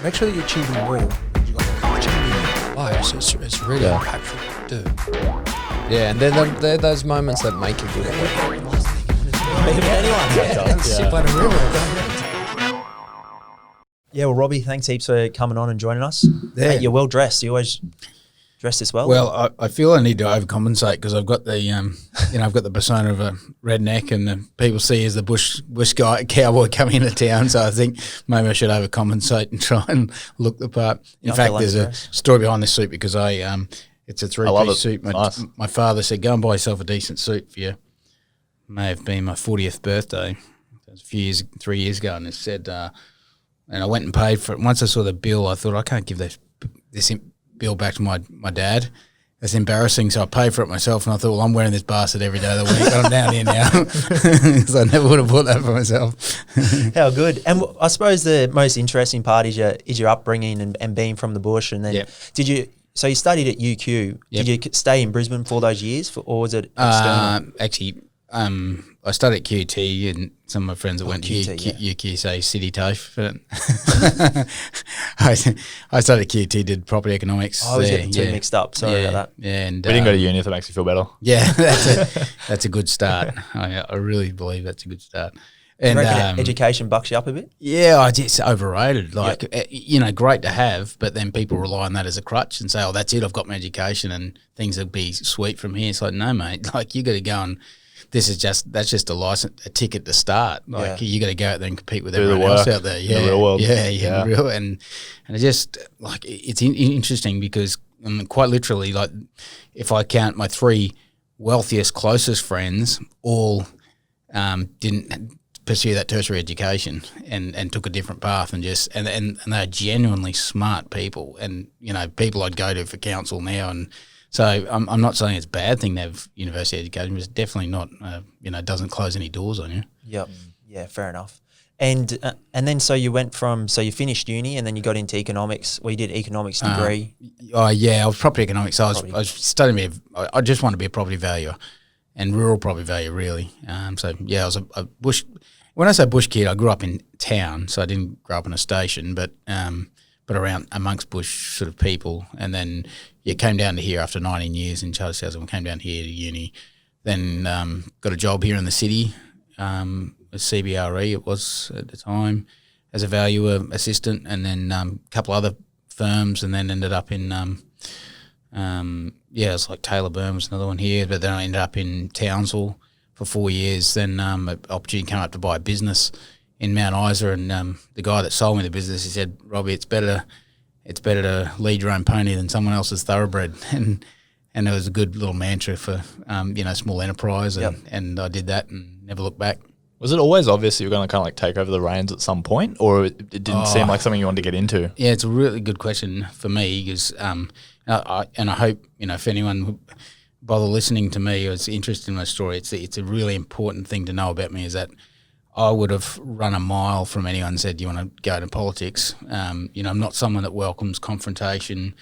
make sure that you're achieving more. You've got achieving your life, so it's really impactful to do. Yeah, and they're those moments that make you do it. Yeah, well, Robbie, thanks heaps for coming on and joining us. Yeah. Mate, you're well dressed. You always dress this well. Well, I feel I need to overcompensate because I've got the, I've got the persona of a redneck, and the people see as the bush guy, cowboy coming into town. So I think maybe I should overcompensate and try and look the part. In fact, there's a story behind this suit because it's a three-piece suit. My father said, "Go and buy yourself a decent suit for your." May have been my 40th birthday. It was 3 years ago, and it said, and I went and paid for it. Once I saw the bill, I thought I can't give this bill back to my dad. It's embarrassing, so I paid for it myself, and I thought, well, I'm wearing this bastard every day of the week, but I'm down here now because I never would have bought that for myself. How good. And I suppose the most interesting part is your upbringing and being from the bush. And then so you studied at UQ. Yep. Did you stay in Brisbane for those years, or was it external? Actually, I studied at QT, and some of my friends that went to UQ say city TAFE. But I studied at QT, did property economics. I was getting too mixed up. Sorry about that. Yeah, and we didn't go to uni if it makes you feel better. Yeah, that's a good start. I really believe that's a good start. And education bucks you up a bit? Yeah, it's overrated. Great to have, but then people rely on that as a crutch and say, "Oh, that's it. I've got my education, and things will be sweet from here." It's like, no, mate. Like, you got to go and that's just a ticket to start. Like, you got to go out there and compete with everyone else out there. Yeah, in the real world. Yeah. Real, and it just it's interesting because quite literally, like, if I count my three wealthiest, closest friends, all didn't pursue that tertiary education and took a different path and they're genuinely smart people, and people I'd go to for counsel now. And so I'm not saying it's a bad thing to have university education, but it's definitely not doesn't close any doors on you. Yep. Yeah, fair enough. And then so you finished uni and then you got into economics. Well, you did economics degree. I was property economics. I was studying. I just wanted to be a property valuer and rural property value, really. I was a bush. When I say bush kid, I grew up in town, so I didn't grow up in a station, but around amongst bush sort of people. And then came down to here after 19 years in Charter South, and came down here to uni. Then got a job here in the city, with CBRE it was at the time, as a valuer assistant, and then a couple other firms, and then ended up in it's like Taylor Burn was another one here, but then I ended up in Townsville for 4 years. Then an opportunity came up to buy a business in Mount Isa, and the guy that sold me the business, he said, "Robbie, it's better to lead your own pony than someone else's thoroughbred." And it was a good little mantra for small enterprise, and I did that and never looked back. Was it always obvious you were going to kind of like take over the reins at some point, or it didn't seem like something you wanted to get into? Yeah, it's a really good question for me because I hope if anyone bother listening to me or is interested in my story, it's a really important thing to know about me, is that I would have run a mile from anyone who said, "Do you want to go into politics?" I'm not someone that welcomes confrontation,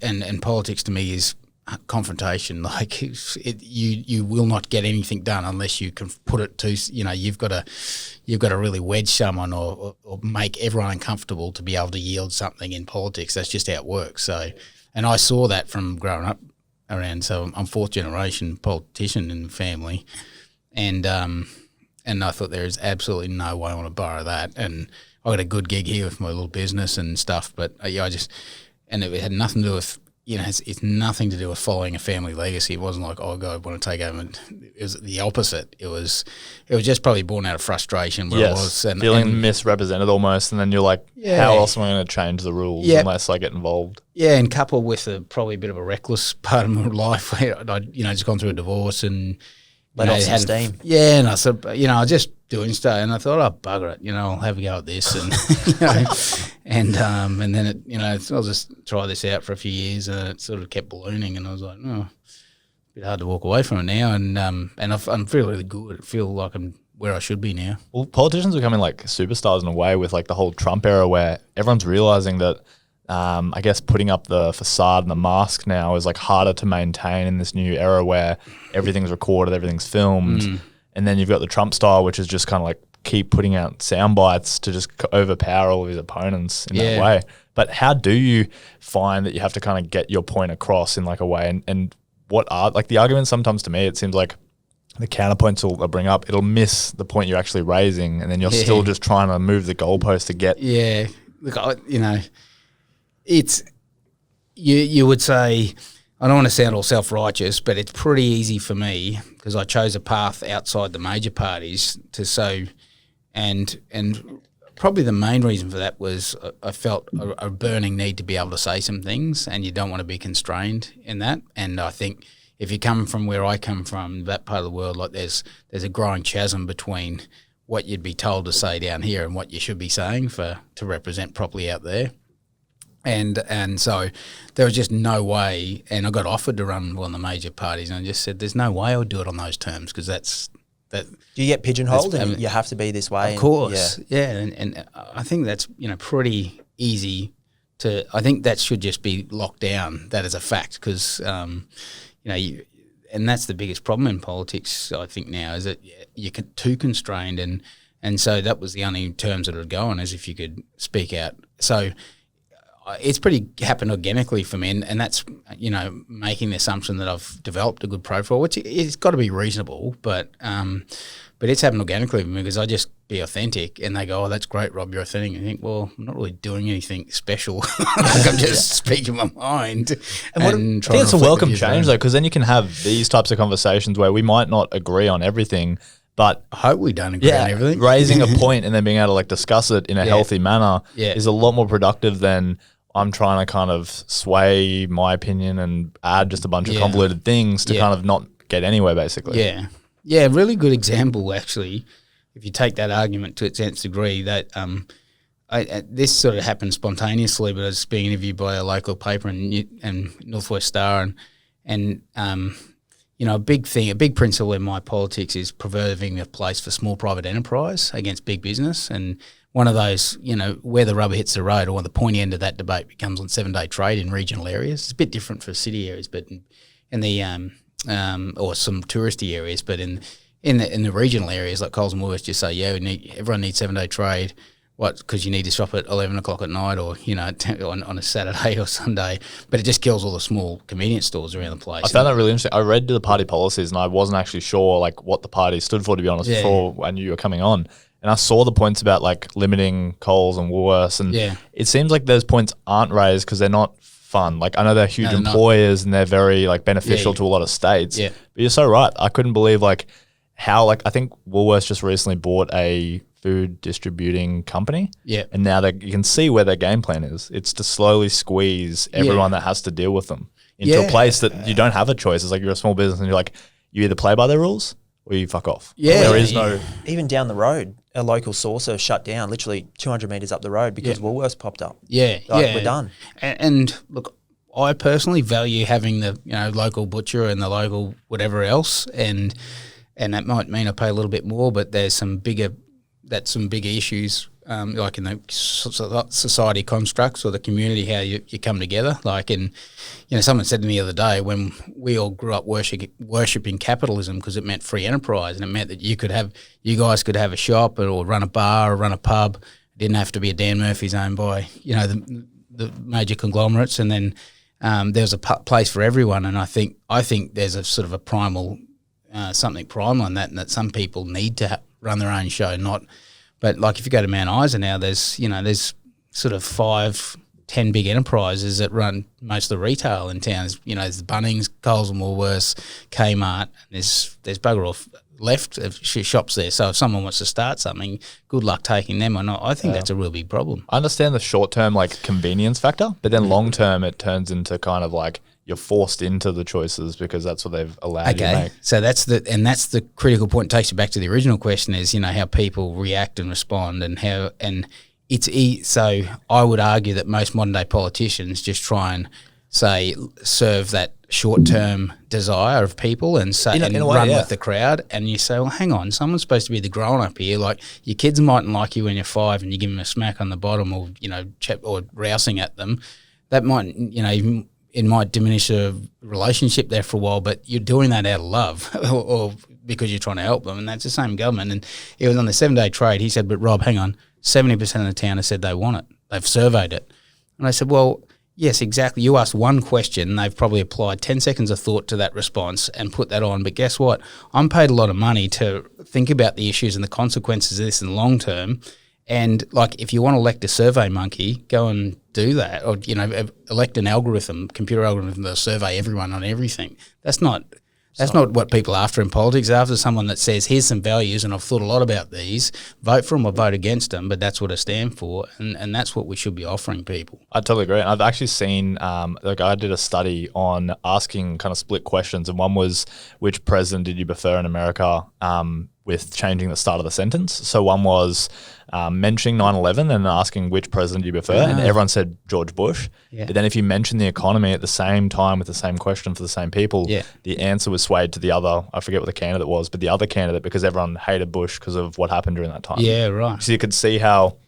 and politics to me is confrontation. Like, you will not get anything done unless you can put it to, you've got to really wedge someone or make everyone uncomfortable to be able to yield something in politics. That's just how it works. So, and I saw that from growing up around. So I'm fourth generation politician in the family, and I thought there is absolutely no way I want to borrow that. And I got a good gig here with my little business and stuff, but it had nothing to do with, it's nothing to do with following a family legacy. It wasn't like, oh God, I want to take over. It was the opposite. It was just probably born out of frustration where it was. And feeling misrepresented almost, and then you're like, how else am I going to change the rules unless I get involved? Yeah, and coupled with probably a bit of a reckless part of my life where I'd just gone through a divorce and let off some steam. Yeah, and I said, I was just doing stuff, and I thought, oh, bugger it, I'll have a go at this, and and then I'll just try this out for a few years, and it sort of kept ballooning, and I was like, oh, it's a bit hard to walk away from it now, and I'm feeling really good. I feel like I'm where I should be now. Well, politicians are becoming like superstars in a way with like the whole Trump era, where everyone's realizing that. I guess putting up the facade and the mask now is like harder to maintain in this new era where everything's recorded, everything's filmed. And then you've got the Trump style, which is just kind of like keep putting out sound bites to just overpower all of his opponents in that way. But how do you find that you have to kind of get your point across in like a way? And what are like the arguments sometimes to me, it seems like the counterpoints will bring up, it'll miss the point you're actually raising, and then you're still just trying to move the goalpost to get. Yeah. Look, it's, you would say, I don't want to sound all self-righteous, but it's pretty easy for me because I chose a path outside the major parties to sow, and probably the main reason for that was I felt a burning need to be able to say some things, and you don't want to be constrained in that. And I think if you come from where I come from, that part of the world, like there's a growing chasm between what you'd be told to say down here and what you should be saying to represent properly out there. And so there was just no way, and I got offered to run one of the major parties, and I just said there's no way I would do it on those terms because that. Do you get pigeonholed and you have to be this way? Of course, and I think that's pretty easy to. I think that should just be locked down. That is a fact because and that's the biggest problem in politics. I think now is that you're too constrained, and so that was the only terms that would go on, as if you could speak out. So it's pretty happened organically for me, and that's making the assumption that I've developed a good profile, which it's got to be reasonable, but it's happened organically for me because I just be authentic, and they go, "Oh, that's great, Rob, you're authentic." And I think, well, I'm not really doing anything special. Like I'm just speaking my mind. And I think it's a welcome change though, because then you can have these types of conversations where we might not agree on everything. But I hope we don't agree on everything. Raising a point and then being able to like discuss it in a healthy manner is a lot more productive than I'm trying to kind of sway my opinion and add just a bunch of convoluted things to kind of not get anywhere, basically. Yeah. Yeah, really good example, actually, if you take that argument to its nth degree, that this sort of happened spontaneously, but I was being interviewed by a local paper and Northwest Star, and a big principle in my politics is preserving a place for small private enterprise against big business. And one of those, where the rubber hits the road, or the pointy end of that debate becomes on 7-day trade in regional areas. It's a bit different for city areas, but in the or some touristy areas, but in the regional areas like Coles and Woolworths, just say, everyone needs 7-day trade. What? Because you need to shop at 11 o'clock at night, or on a Saturday or Sunday. But it just kills all the small convenience stores around the place. I found that really interesting. I read the party policies, and I wasn't actually sure like what the party stood for, to be honest, before I knew you were coming on. And I saw the points about like limiting Coles and Woolworths, and it seems like those points aren't raised because they're not fun. Like I know they're huge employers and they're very like beneficial to a lot of states. Yeah. But you're so right. I couldn't believe like how I think Woolworths just recently bought a food distributing company. Yeah. And now you can see where their game plan is. It's to slowly squeeze everyone that has to deal with them into a place that you don't have a choice. It's like you're a small business and you're like, you either play by their rules or you fuck off. Yeah. There is no... Even down the road, a local saucer shut down literally 200 metres up the road because Woolworths popped up. Yeah. We're done. And look, I personally value having the local butcher and the local whatever else, and that might mean I pay a little bit more, but there's some bigger issues like in the society constructs or the community, how you come together. Like someone said to me the other day, when we all grew up worshipping capitalism because it meant free enterprise, and it meant that you guys could have a shop or run a bar or run a pub. It didn't have to be a Dan Murphy's owned by the major conglomerates, and then there's a place for everyone. And I think there's a sort of a primal something primal in that, and that some people need to run their own show, but like if you go to Mount Isa now, there's sort of 5-10 big enterprises that run most of the retail in town. There's the Bunnings, Coles and Woolworths, Kmart. There's bugger off left of shops there. So if someone wants to start something, good luck taking them or not. I think that's a real big problem. I understand the short term like convenience factor, but then long term it turns into kind of like you're forced into the choices because that's what they've allowed you to make. So that's the critical point. Takes you back to the original question is, how people react and respond so I would argue that most modern day politicians just try and serve that short-term desire of people and run with the crowd. And you say, well, hang on, someone's supposed to be the grown-up here. Like your kids mightn't like you when you're 5 and you give them a smack on the bottom or, or rousing at them. That might, it might diminish a relationship there for a while, but you're doing that out of love or because you're trying to help them, and that's the same government. And it was on the 7-day trade. He said, but Rob, hang on, 70% of the town has said they want it. They've surveyed it. And I said, well, yes, exactly. You asked one question, they've probably applied 10 seconds of thought to that response and put that on. But guess what? I'm paid a lot of money to think about the issues and the consequences of this in the long term. And like, if you want to elect a survey monkey, go and do that, or elect an algorithm, computer algorithm that'll survey everyone on everything. That's not what people are after in politics. They're after someone that says, here's some values, and I've thought a lot about these. Vote for them or vote against them, but that's what I stand for, and that's what we should be offering people. I totally agree. I've actually seen, I did a study on asking kind of split questions, and one was, which president did you prefer in America, with changing the start of the sentence. So one was mentioning 9/11 and asking which president do you prefer, and everyone said George Bush. Yeah. But then if you mention the economy at the same time with the same question for the same people, the answer was swayed to the other, I forget what the candidate was, but the other candidate, because everyone hated Bush because of what happened during that time. Yeah, right. So you could see how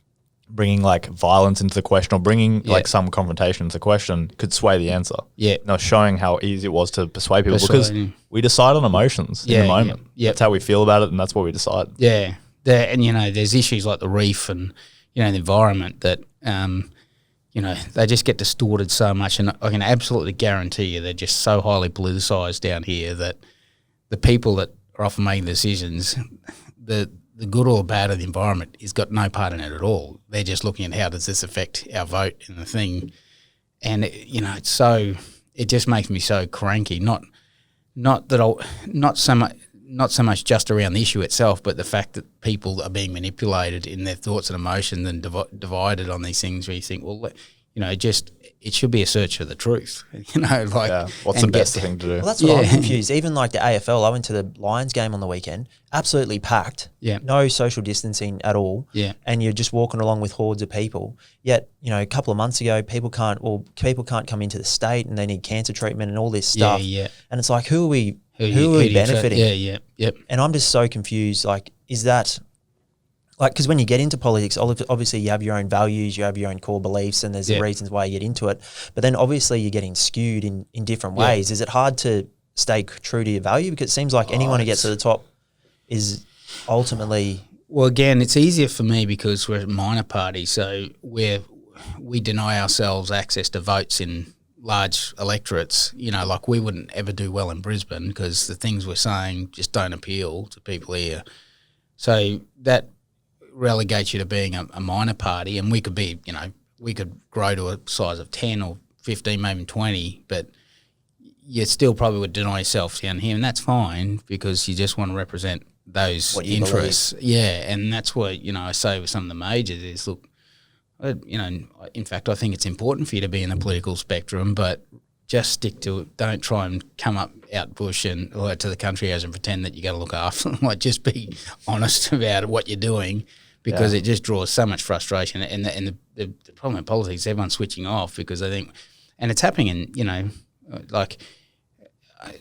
bringing like violence into the question or bringing like some confrontation into the question could sway the answer. Yeah. Now showing how easy it was to persuade people because we decide on emotions in the moment. Yeah. That's how we feel about it, and that's what we decide. Yeah. And, there's issues like the reef and, the environment that, they just get distorted so much. And I can absolutely guarantee you they're just so highly politicised down here that the people that are often making decisions, the good or bad of the environment has got no part in it at all. They're just looking at how does this affect our vote in the thing. And, it's so – it just makes me so cranky. Not so much just around the issue itself, but the fact that people are being manipulated in their thoughts and emotions and divided on these things where you think, well, it should be a search for the truth. What's the best thing to do? Well, that's what I'm confused. Even like the AFL, I went to the Lions game on the weekend, absolutely packed. Yeah. No social distancing at all. Yeah. And you're just walking along with hordes of people. Yet, a couple of months ago, people can't come into the state and they need cancer treatment and all this stuff. Yeah. And it's like, who are we benefiting? Yeah. And I'm just so confused. Like, is that like, because when you get into politics, obviously you have your own values, you have your own core beliefs, and there's the reasons why you get into it. But then obviously you're getting skewed in different ways. Is it hard to stay true to your value? Because it seems like anyone who gets to the top is ultimately... Well, again, it's easier for me because we're a minor party, so we deny ourselves access to votes in large electorates. Like we wouldn't ever do well in Brisbane because the things we're saying just don't appeal to people here. So that relegates you to being a minor party, and we could be, we could grow to a size of 10 or 15, maybe 20, but you still probably would deny yourself down here, and that's fine because you just want to represent those interests. Yeah, and that's what, I say with some of the majors is, look, in fact, I think it's important for you to be in the political spectrum, but just stick to it. Don't try and come up out bush and to the country and pretend that you got to look after them. Like, just be honest about what you're doing. Because it just draws so much frustration, and the problem in politics is everyone's switching off because they think, and it's happening in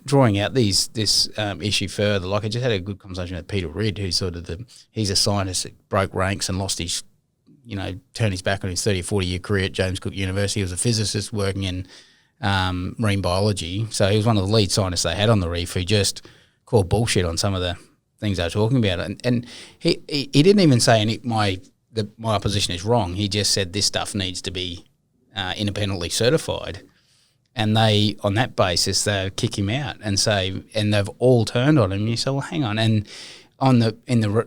drawing out this issue further. Like I just had a good conversation with Peter Ridd, who's he's a scientist that broke ranks and lost his, turned his back on his 30 or 40 year career at James Cook University. He was a physicist working in marine biology, so he was one of the lead scientists they had on the reef who just called bullshit on some of the things they were talking about, and he didn't even say my opposition is wrong. He just said this stuff needs to be independently certified, and they, on that basis, they kick him out and say, and they've all turned on him. And you say, well, hang on, and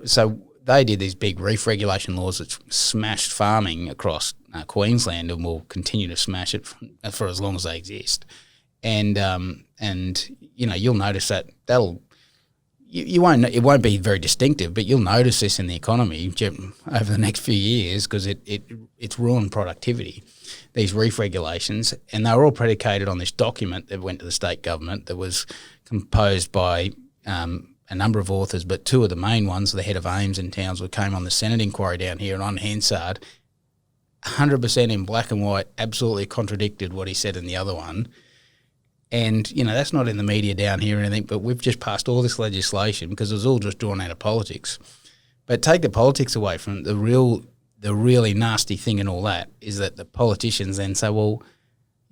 so they did these big reef regulation laws that smashed farming across Queensland and will continue to smash it for as long as they exist, and you'll notice that it won't be very distinctive, but you'll notice this in the economy over the next few years because it's ruined productivity, these reef regulations, and they were all predicated on this document that went to the state government that was composed by a number of authors, but two of the main ones, the head of AIMS in Townsville, came on the Senate inquiry down here and on Hansard, 100% in black and white, absolutely contradicted what he said in the other one. And, that's not in the media down here or anything, but we've just passed all this legislation because it was all just drawn out of politics. But take the politics away from it, the really nasty thing in all that is that the politicians then say, well,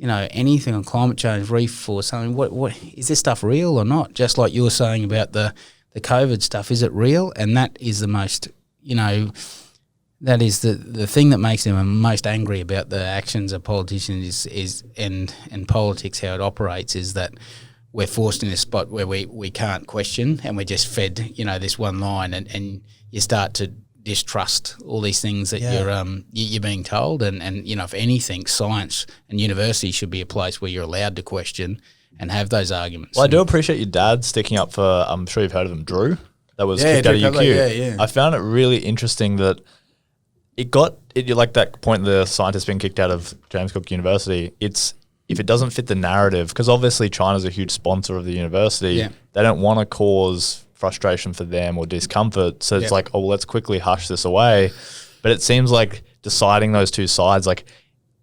anything on climate change, reef or something. What is this stuff real or not? Just like you were saying about the COVID stuff, is it real? And that is the most, that is the thing that makes them most angry about the actions of politicians and politics, how it operates, is that we're forced in a spot where we can't question, and we're just fed, this one line, and you start to distrust all these things that you're being told, and if anything, science and university should be a place where you're allowed to question and have those arguments. Well, I do appreciate your dad sticking up for, I'm sure you've heard of him, Drew, that was kicked out of UQ. Yeah. I found it really interesting that like that point, the scientist being kicked out of James Cook University, if it doesn't fit the narrative, because obviously China's a huge sponsor of the university, they don't want to cause frustration for them or discomfort. So it's like, let's quickly hush this away. But it seems like deciding those two sides, like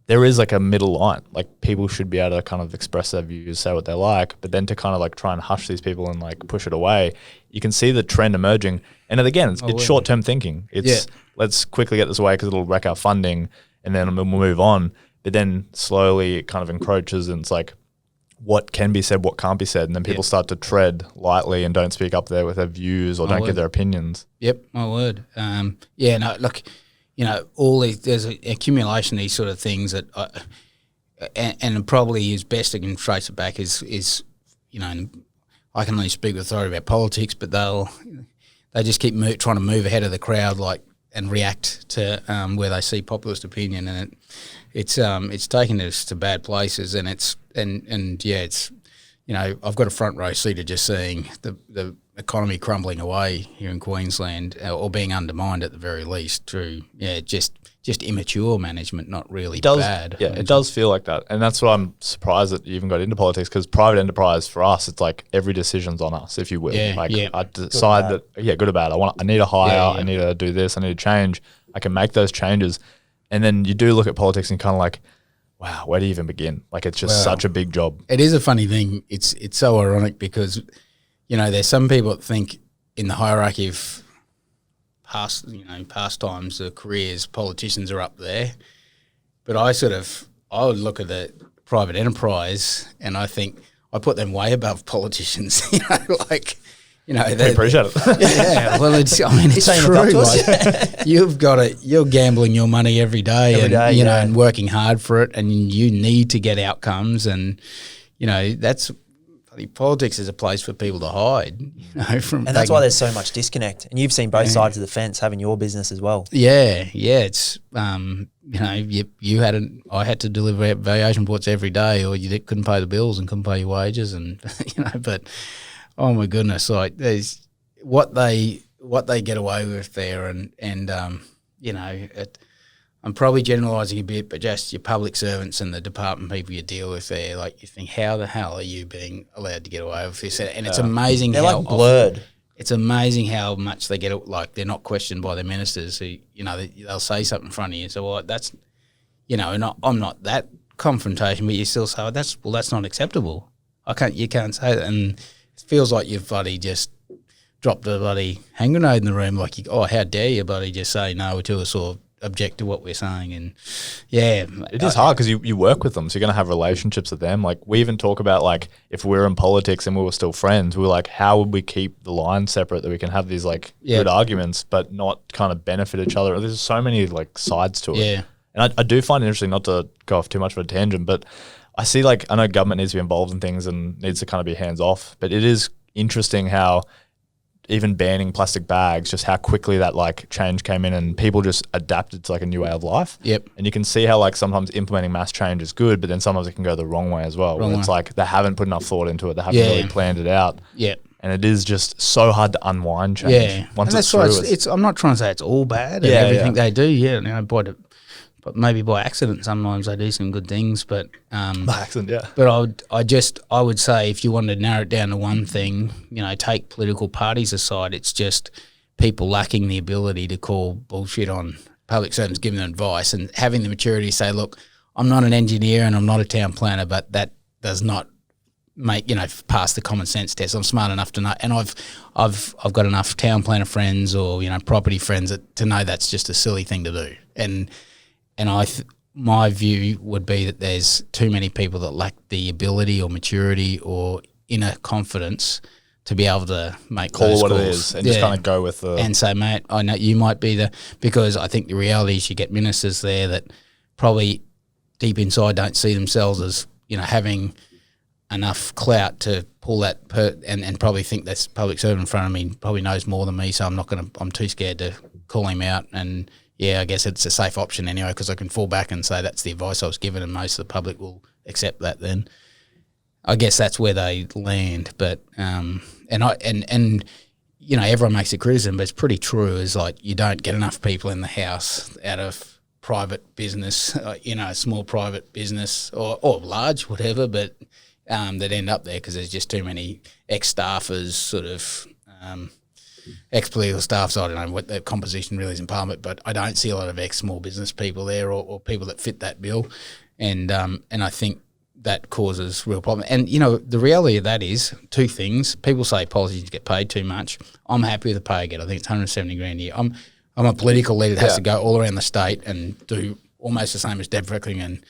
there is like a middle line. Like people should be able to kind of express their views, say what they like, but then to kind of like try and hush these people and like push it away, you can see the trend emerging. And again, it's short-term thinking. It's let's quickly get this away because it'll wreck our funding, and then we'll move on. But then slowly it kind of encroaches, and it's like what can be said, what can't be said. And then people start to tread lightly and don't speak up there with their views or don't give their opinions. Yep, my word. All these, there's an accumulation of these sort of things that, and probably is best I can trace it back is I can only speak with authority about politics, but they just keep trying to move ahead of the crowd, and react to where they see populist opinion, and it's taken us to bad places, and it's I've got a front row seat of just seeing the economy crumbling away here in Queensland, or being undermined at the very least through just immature management, not really bad. Yeah, it does feel like that, and that's why I'm surprised that you even got into politics, because private enterprise for us, it's like every decision's on us, if you will. I decide that good or bad, I need to hire, I need to do this, I need to change. I can make those changes, and then you do look at politics and kind of like, wow, where do you even begin? Like it's just such a big job. It is a funny thing. It's so ironic because there's some people that think in the hierarchy of pastimes, the careers, politicians are up there. But I would look at the private enterprise and I think I put them way above politicians. We appreciate it. Yeah, well, it's true. You're gambling your money every day, and working hard for it, and you need to get outcomes, and politics is a place for people to hide. And that's why there's so much disconnect. And you've seen both sides of the fence having your business as well. Yeah. It's I had to deliver valuation reports every day, or you couldn't pay the bills and couldn't pay your wages, and but. Oh my goodness! Like there's what they get away with there, and I'm probably generalising a bit, but just your public servants and the department people you deal with there, like you think, how the hell are you being allowed to get away with this? And it's amazing. They're like blurred. It's amazing how much they get. Like they're not questioned by their ministers. Who they'll say something in front of you. So that's I'm not that confrontation, but you still say that's not acceptable. You can't say that. And it feels like you've bloody just dropped a bloody hand grenade in the room. Like, how dare you bloody just say no to us or object to what we're saying? And it is hard because you work with them, so you're going to have relationships with them. Like we even talk about like if we're in politics and we were still friends, we were like, how would we keep the lines separate that we can have these like good arguments but not kind of benefit each other? There's so many like sides to it. Yeah. And I do find it interesting, not to go off too much of a tangent, but I see I know government needs to be involved in things and needs to kind of be hands off, but it is interesting how even banning plastic bags, just how quickly that like change came in and people just adapted to like a new way of life. Yep. And you can see how like sometimes implementing mass change is good, but then sometimes it can go the wrong way as well. It's like they haven't put enough thought into it. They haven't really planned it out. Yeah. And it is just so hard to unwind change. Yeah. Once and it's through, it's I'm not trying to say it's all bad and everything they do. But maybe by accident, sometimes they do some good things. But by accident, yeah. But I would say if you wanted to narrow it down to one thing, take political parties aside, it's just people lacking the ability to call bullshit on public servants, giving them advice, and having the maturity to say, look, I'm not an engineer and I'm not a town planner, but that does not make pass the common sense test. I'm smart enough to know, and I've got enough town planner friends or property friends to know that's just a silly thing to do, and my view would be that there's too many people that lack the ability or maturity or inner confidence to be able to make Call those what calls. it is and just kind of go with the... And say, mate, I know you might be because I think the reality is you get ministers there that probably deep inside don't see themselves as, having enough clout to pull that and probably think that's public servant in front of me probably knows more than me, so I'm too scared to call him out. And yeah, I guess it's a safe option anyway because I can fall back and say that's the advice I was given, and most of the public will accept that. Then I guess that's where they land. But everyone makes a criticism, but it's pretty true. Is like you don't get enough people in the house out of private business, small private business or large, whatever, but that end up there because there's just too many ex-staffers, sort of ex-political staff. So I don't know what the composition really is in Parliament, but I don't see a lot of ex-small business people there or people that fit that bill, and I think that causes real problem. And the reality of that is two things. People say politicians get paid too much. I'm happy with the pay I get. I think it's 170 grand a year. I'm a political leader that has to go all around the state and do almost the same as Deb Freckling, and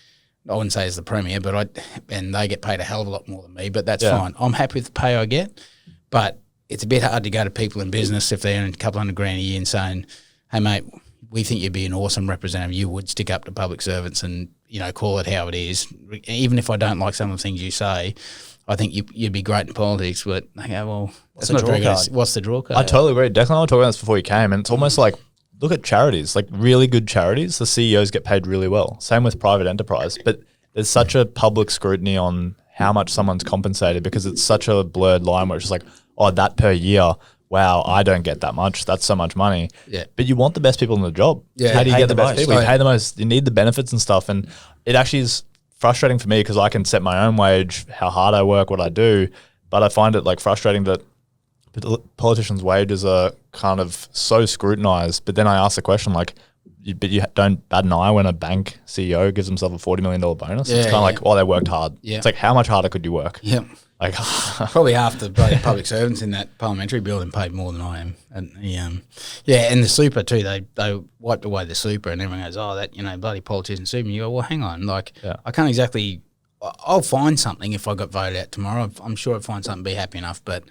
I wouldn't say as the Premier, but and they get paid a hell of a lot more than me, but that's fine. I'm happy with the pay I get, but it's a bit hard to go to people in business if they earn a couple $100 grand a year and saying, hey, mate, we think you'd be an awesome representative. You would stick up to public servants and, call it how it is. Even if I don't like some of the things you say, I think you'd be great in politics, but they go, well, What's that's the not very draw good. card? What's the draw card? I totally agree. Declan and I were talking about this before you came, and it's almost like, look at charities, like really good charities, the CEOs get paid really well. Same with private enterprise. But there's such a public scrutiny on how much someone's compensated because it's such a blurred line where it's just like, oh, that per year, wow, I don't get that much. That's so much money. Yeah. But you want the best people in the job. Yeah. How do you Pay get the the best most. people? You Right. pay the most. You need the benefits and stuff. And it actually is frustrating for me because I can set my own wage, how hard I work, what I do. But I find it like frustrating that politicians' wages are kind of so scrutinized. But then I ask the question like, but you don't bat an eye when a bank CEO gives himself a $40 million bonus. Yeah, It's kind of like, oh, they worked hard. Yeah. It's like, how much harder could you work? Yeah. Like, Probably half the bloody public servants in that parliamentary building paid more than I am. And and the super too. They wiped away the super, and everyone goes, "Oh, that bloody politician super." And you go, "Well, hang on, like I can't exactly. I'll find something if I got voted out tomorrow. I'm sure I'd find something, be happy enough, but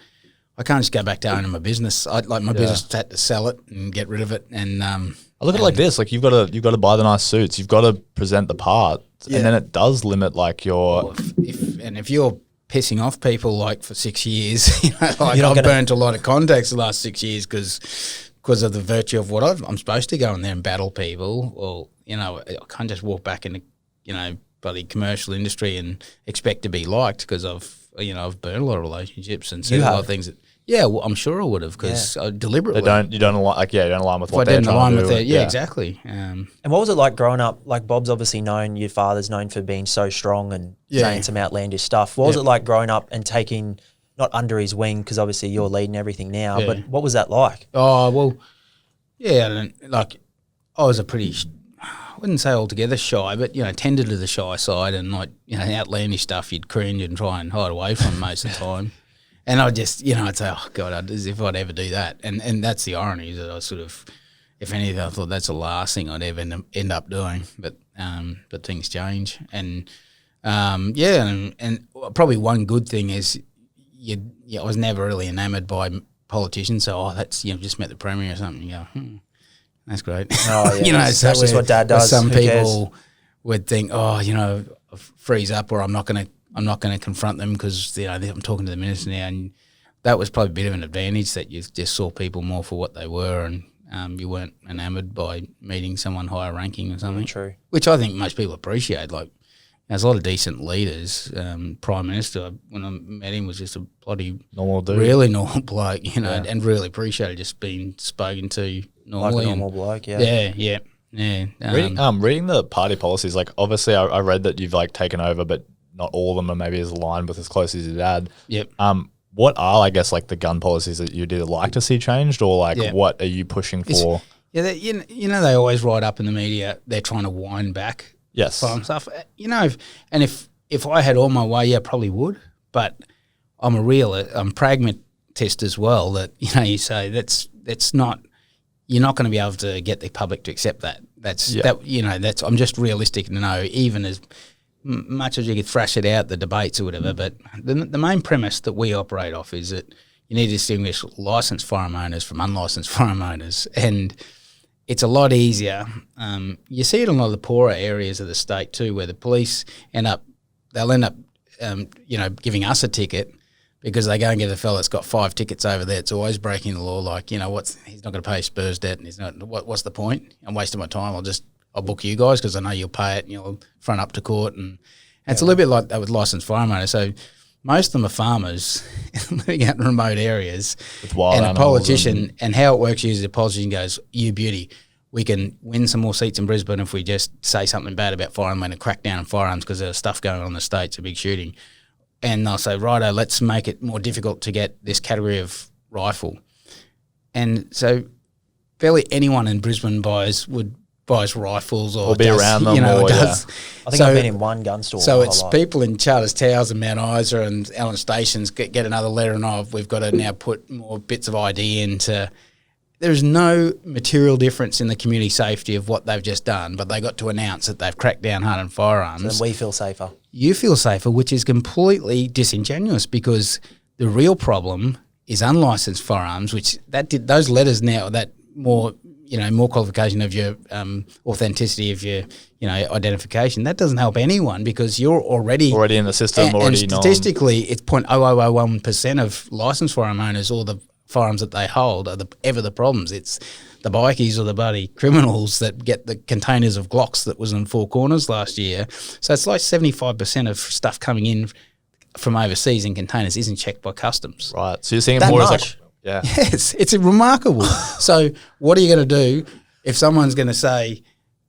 I can't just go back to owning my business. My business had to sell it and get rid of it. And I look at it like this: like you've got to buy the nice suits, you've got to present the part, and then it does limit like your. If you're pissing off people like for 6 years, I've gonna- burnt a lot of contacts the last 6 years because of the virtue of what I'm supposed to go in there and battle people. Or I can't just walk back into by the commercial industry and expect to be liked because I've burnt a lot of relationships and said a lot of things that. Yeah, well, I'm sure I would have because deliberately. You don't align with if I what they're didn't trying align to with do. it, exactly. And what was it like growing up? Like Bob's obviously known, your father's known for being so strong and saying some outlandish stuff. What was it like growing up and taking, not under his wing, because obviously you're leading everything now, but what was that like? Oh, well, yeah, I was a pretty, I wouldn't say altogether shy, but, tended to the shy side and outlandish stuff you'd cringe and try and hide away from most of the time. And I just, I'd say, oh, God, as if I'd ever do that. And that's the irony is that I sort of, if anything, I thought that's the last thing I'd ever end up doing. But things change. And, and probably one good thing is I was never really enamoured by politicians. So, that's, just met the Premier or something. You go, that's great. Oh, yeah. That's just what Dad does. Some Who people cares? would think, freeze up, or I'm not going to confront them because I'm talking to the minister now, and that was probably a bit of an advantage that you just saw people more for what they were, and you weren't enamoured by meeting someone higher ranking or something. True. Which I think most people appreciate. Like, there's a lot of decent leaders. Prime Minister, when I met him, was just a bloody Normal dude. really normal bloke, and really appreciated just being spoken to normally. Like a normal bloke, Yeah. Reading the party policies, like obviously I read that you've like taken over, but not all of them are maybe as aligned with as close as your dad. Yep. What are, I guess, like the gun policies that you'd either like to see changed or like what are you pushing for? Yeah, they always write up in the media they're trying to wind back farm stuff. If I had all my way, I probably would. But I'm pragmatist as well. That you say that's not. you're not going to be able to get the public to accept that. I'm just realistic to know, even as much as you could thrash it out, the debates or whatever, but the main premise that we operate off is that you need to distinguish licensed firearm owners from unlicensed firearm owners, and it's a lot easier. You see it in a lot of the poorer areas of the state too, where the police end up giving us a ticket because they go and get a fella that's got 5 tickets over there. It's always breaking the law. Like, he's not going to pay his Spurs debt, and he's not. What's the point? I'm wasting my time. I'll book you guys because I know you'll pay it and you'll front up to court. And it's a little bit like that with licensed firearm owners. So most of them are farmers living out in remote areas. With wild and a animals politician, and how it works usually, the politician goes, "You beauty, we can win some more seats in Brisbane if we just say something bad about firearms and crack down on firearms because there's stuff going on in the States, a big shooting." And they'll say, righto, let's make it more difficult to get this category of rifle. And so fairly anyone in Brisbane buys rifles or be around them. I think I've been in one gun store. So it's people in Charters Towers and Mount Isa and Allen Stations get another letter and we've got to now put more bits of ID into. There's no material difference in the community safety of what they've just done, but they got to announce that they've cracked down hard on firearms. So then we feel safer. You feel safer, which is completely disingenuous because the real problem is unlicensed firearms, which those letters now, that more qualification of your authenticity of your identification, that doesn't help anyone because you're already in the system. And statistically, it's 0.0001% of licensed firearm owners, all the firearms that they hold, are ever the problems. It's the bikies or the bloody criminals that get the containers of Glocks that was in Four Corners last year. So it's like 75% of stuff coming in from overseas in containers isn't checked by customs. Right. So you're seeing it more as like, yeah. Yes, it's remarkable. So what are you going to do if someone's going to say,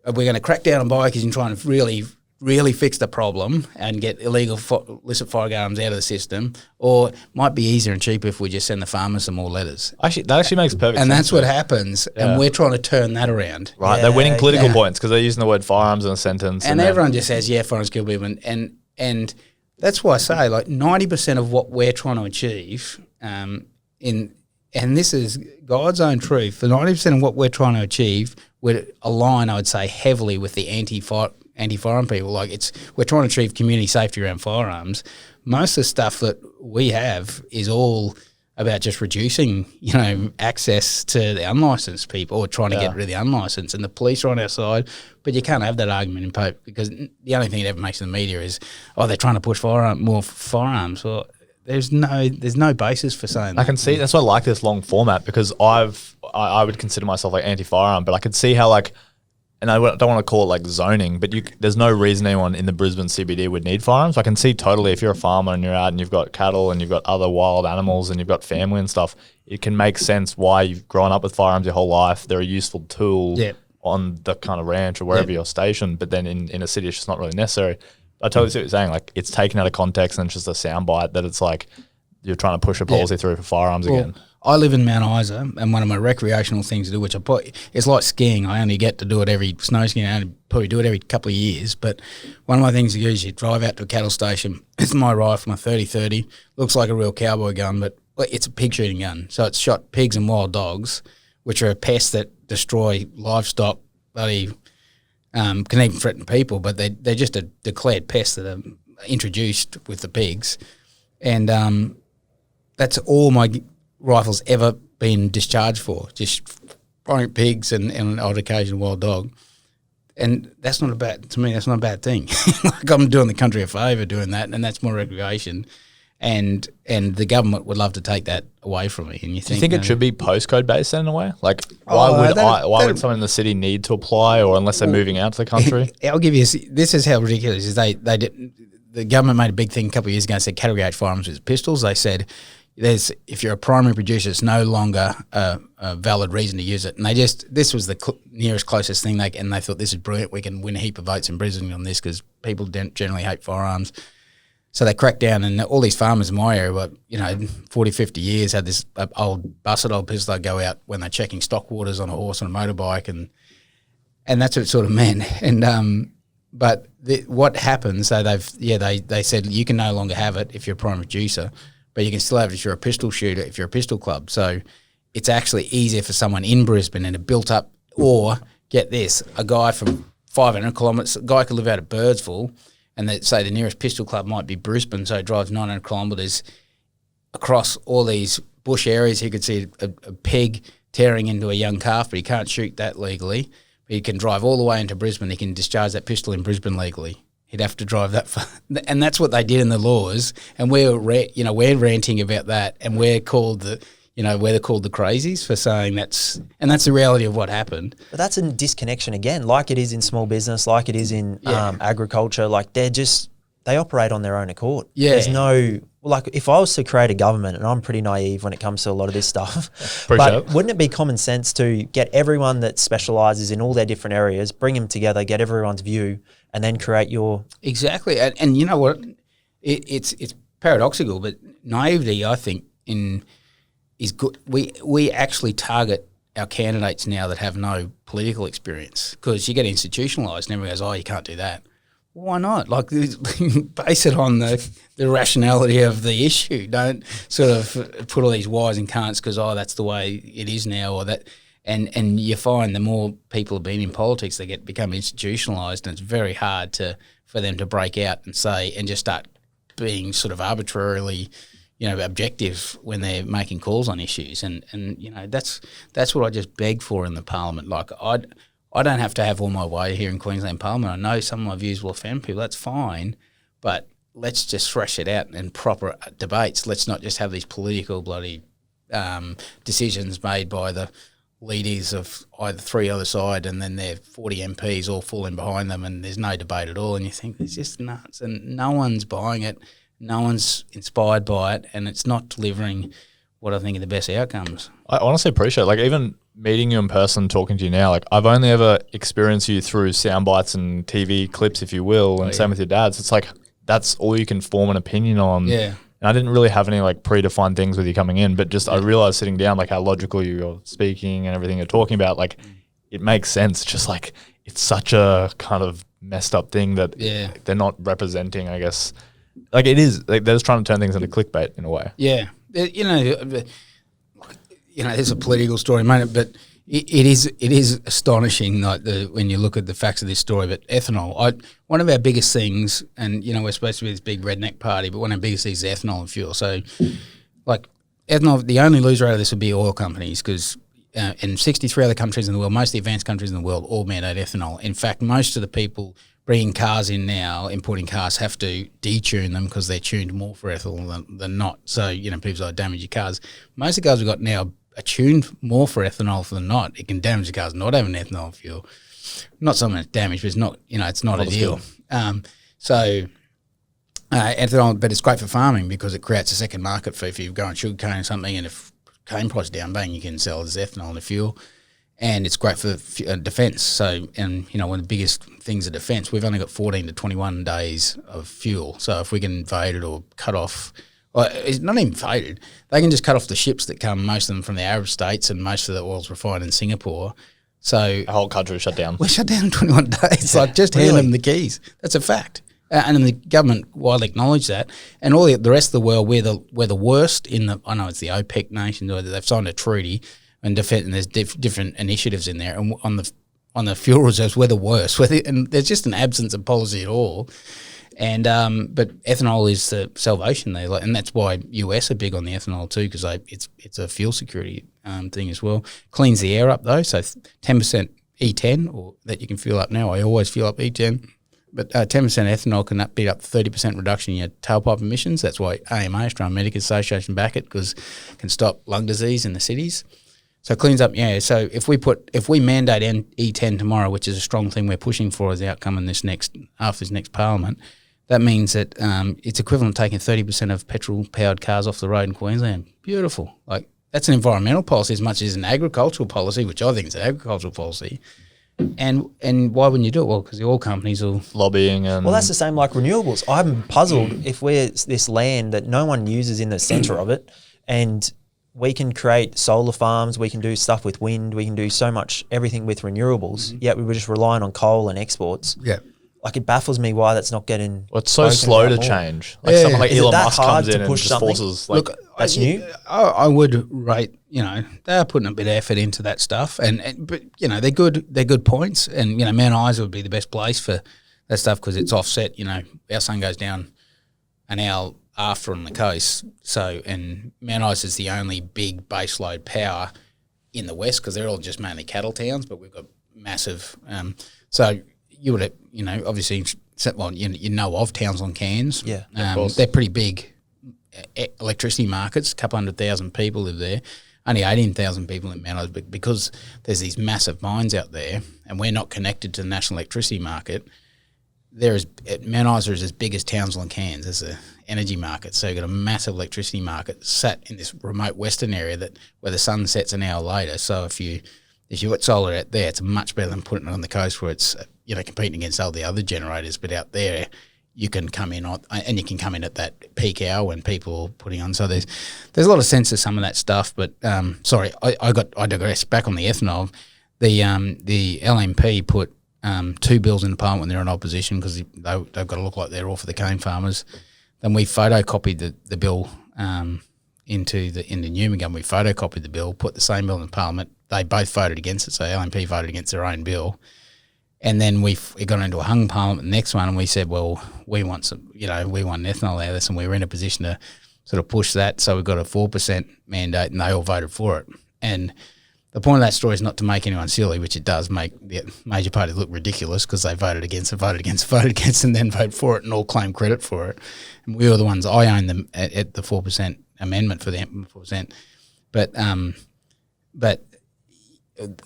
we're going to crack down on bikies and try and really fix the problem and get illegal illicit firearms out of the system, or it might be easier and cheaper if we just send the farmers some more letters. Actually, that actually makes perfect sense. And that's what happens, and we're trying to turn that around. Right, they're winning political points because they're using the word firearms in a sentence. And everyone just says, firearms kill people. And that's why I say, like, 90% of what we're trying to achieve, and this is God's own truth, the 90% of what we're trying to achieve would align, I would say, heavily with the anti-firearm people. Like, we're trying to achieve community safety around firearms. Most of the stuff that we have is all about just reducing, access to the unlicensed people, or trying to get rid of the unlicensed. And the police are on our side, but you can't have that argument in Pope because the only thing it ever makes in the media is, they're trying to push more firearms. Well, there's no basis for saying that. I can see, that's why I like this long format, because I would consider myself like anti-firearm, but I could see how, like, and I don't want to call it like zoning, but there's no reason anyone in the Brisbane CBD would need firearms. I can see totally if you're a farmer and you're out and you've got cattle and you've got other wild animals and you've got family and stuff, it can make sense why you've grown up with firearms your whole life. They're a useful tool on the kind of ranch or wherever you're stationed, but then in a city it's just not really necessary. I totally see what you're saying. Like, it's taken out of context and it's just a soundbite that it's like you're trying to push a policy through for firearms again. I live in Mount Isa, and one of my recreational things to do, which it's like skiing. I only get to do it every snow skiing. I only probably do it every couple of years. But one of my things to do is you drive out to a cattle station. It's my rifle, my 30-30. Looks like a real cowboy gun, but it's a pig shooting gun. So it's shot pigs and wild dogs, which are a pest that destroy livestock, can even threaten people, but they're just a declared pest that are introduced with the pigs. And that's all my rifles ever been discharged for, just firing at pigs and an odd occasion wild dog. And that's not a bad thing. Like, I'm doing the country a favour doing that, and that's more recreation. And the government would love to take that away from me. And do you think it should be postcode based in a way? Like, why would someone in the city need to apply, or unless they're moving out to the country? I'll give you this is how ridiculous it is. The government made a big thing a couple of years ago and said category 8 firearms with pistols. They said if you're a primary producer, it's no longer a valid reason to use it. And this was the nearest closest thing and they thought, this is brilliant. We can win a heap of votes in Brisbane on this because people generally hate firearms. So they cracked down, and all these farmers in my area, 40, 50 years, had this busted old pistol. They'd go out when they're checking stock waters on a horse on a motorbike, and that's what it sort of meant. And but what happens? So they said you can no longer have it if you're a primary producer, but you can still have it if you're a pistol shooter, if you're a pistol club. So it's actually easier for someone in Brisbane and a built up, or get this, a guy from 500 kilometres, a guy could live out of Birdsville, and say the nearest pistol club might be Brisbane, so he drives 900 kilometres across all these bush areas. He could see a pig tearing into a young calf, but he can't shoot that legally. But he can drive all the way into Brisbane. He can discharge that pistol in Brisbane legally. He'd have to drive that far. And that's what they did in the laws. And we're ranting about that, and we're called the crazies for saying that's the reality of what happened. But that's a disconnection again, like it is in small business, like it is in agriculture. Like they operate on their own accord. Yeah. There's no, like if I was to create a government, and I'm pretty naive when it comes to a lot of this stuff, but wouldn't it be common sense to get everyone that specialises in all their different areas, bring them together, get everyone's view, and then create your... Exactly. And you know what? It's paradoxical, but naivety, I think, is good. We actually target our candidates now that have no political experience, because you get institutionalised and everyone goes, oh, you can't do that. Well, why not? Like, base it on the rationality of the issue. Don't sort of put all these whys and can'ts because, oh, that's the way it is now, or that. And you find the more people have been in politics, they become institutionalised, and it's very hard for them to break out and say and just start being sort of arbitrarily, objective when they're making calls on issues. And that's what I just beg for in the parliament. Like I don't have to have all my way here in Queensland Parliament. I know some of my views will offend people. That's fine, but let's just thresh it out in proper debates. Let's not just have these political bloody decisions made by the leaders of either three other side, and then their 40 MPs all falling behind them, and there's no debate at all. And you think it's just nuts, and no one's buying it, no one's inspired by it, and it's not delivering what I think are the best outcomes. I honestly appreciate, like, even meeting you in person, talking to you now, like, I've only ever experienced you through sound bites and TV clips, if you will, and same with your dad. So it's like that's all you can form an opinion on. Yeah. And I didn't really have any like predefined things with you coming in, but just I realized sitting down like how logical you're speaking and everything you're talking about, like it makes sense. Just like it's such a kind of messed up thing that they're not representing, I guess. Like it is, like they're just trying to turn things into clickbait in a way. Yeah. There's a political story, mate, but it is astonishing, like when you look at the facts of this story. But ethanol, one of our biggest things, and we're supposed to be this big redneck party, but one of our biggest things is ethanol and fuel. So, like ethanol, the only loser out of this would be oil companies, because in 63 other countries in the world, most of the advanced countries in the world, all mandate ethanol. In fact, most of the people bringing cars in now, importing cars, have to detune them because they're tuned more for ethanol than not. So, people say, damage your cars. Most of the cars we've got now are tuned more for ethanol than not. It can damage the cars not having ethanol fuel. Not something that's damaged, but it's not, it's not ideal. Ethanol, but it's great for farming because it creates a second market for if you go on sugarcane or something, and if cane price down, bang, you can sell as ethanol in the fuel. And it's great for defence. So, and one of the biggest things of defence, we've only got 14 to 21 days of fuel. So if we can invade it or cut off, well, it's not even invaded, they can just cut off the ships that come, most of them from the Arab states, and most of the oil's refined in Singapore. So the whole country shut down. We're shut down in 21 days. Like, just hand them the keys. That's a fact. And the government widely acknowledge that. And all the rest of the world, we're the worst in the, I know it's the OPEC nations, or they've signed a treaty and there's different initiatives in there. And on the fuel reserves, we're the worst. And there's just an absence of policy at all. And but ethanol is the salvation there, and that's why US are big on the ethanol too, because it's a fuel security thing as well. Cleans the air up though, so 10% E10, or that you can fuel up now. I always fuel up E10, but 10% ethanol can beat up 30% reduction in your tailpipe emissions. That's why AMA, Australian Medical Association, back it, because it can stop lung disease in the cities. So it cleans up, yeah. So if we mandate E10 tomorrow, which is a strong thing we're pushing for as the outcome in after this next parliament, that means that it's equivalent to taking 30% of petrol-powered cars off the road in Queensland. Beautiful. Like, that's an environmental policy as much as an agricultural policy, which I think is an agricultural policy. And why wouldn't you do it? Well, because the oil companies will... Lobbying and... Well, that's the same like renewables. I'm puzzled if we're this land that no one uses in the centre of it, and we can create solar farms, we can do stuff with wind, we can do so much, everything with renewables, yet we were just relying on coal and exports. Yeah. like it baffles me why that's not getting. Well, it's so spoken slow to about more. change. Like someone like Is it Elon that Musk hard comes to in and push just something? forces like That's new. I would rate, they're putting a bit of effort into that stuff, but they're good points, and Mount Isa would be the best place for that stuff because it's offset. Our sun goes down an hour after on the coast, so and Mount Isa is the only big baseload power in the west because they're all just mainly cattle towns, but we've got massive. So you would obviously of Townsland Cairns. Yeah, of course. They're pretty big electricity markets. A couple 100,000 people live there. Only 18,000 people in Mount Isa, but because there's these massive mines out there, and we're not connected to the national electricity market. Mount Isa is as big as Townsland Cairns as an energy market. So you've got a massive electricity market sat in this remote western area where the sun sets an hour later. So if you got solar out there, it's much better than putting it on the coast where it's competing against all the other generators. But out there, you can come in and you can come in at that peak hour when people are putting on. So there's a lot of sense to some of that stuff. But sorry, I digress. Back on the ethanol, the LNP put 2 bills in the parliament when they're in opposition because they've got to look like they're all for the cane farmers. Then we photocopied the bill in the Newman government. We photocopied the bill, put the same bill in the parliament. They both voted against it, so LNP voted against their own bill. And then we got into a hung parliament, the next one, and we said, well, we want ethanol out of this, and we were in a position to sort of push that. So we got a 4% mandate, and they all voted for it. And the point of that story is not to make anyone silly, which it does make the major party look ridiculous because they voted against, and then vote for it and all claim credit for it. And we were the ones, I own them at the 4% amendment for the 4%. But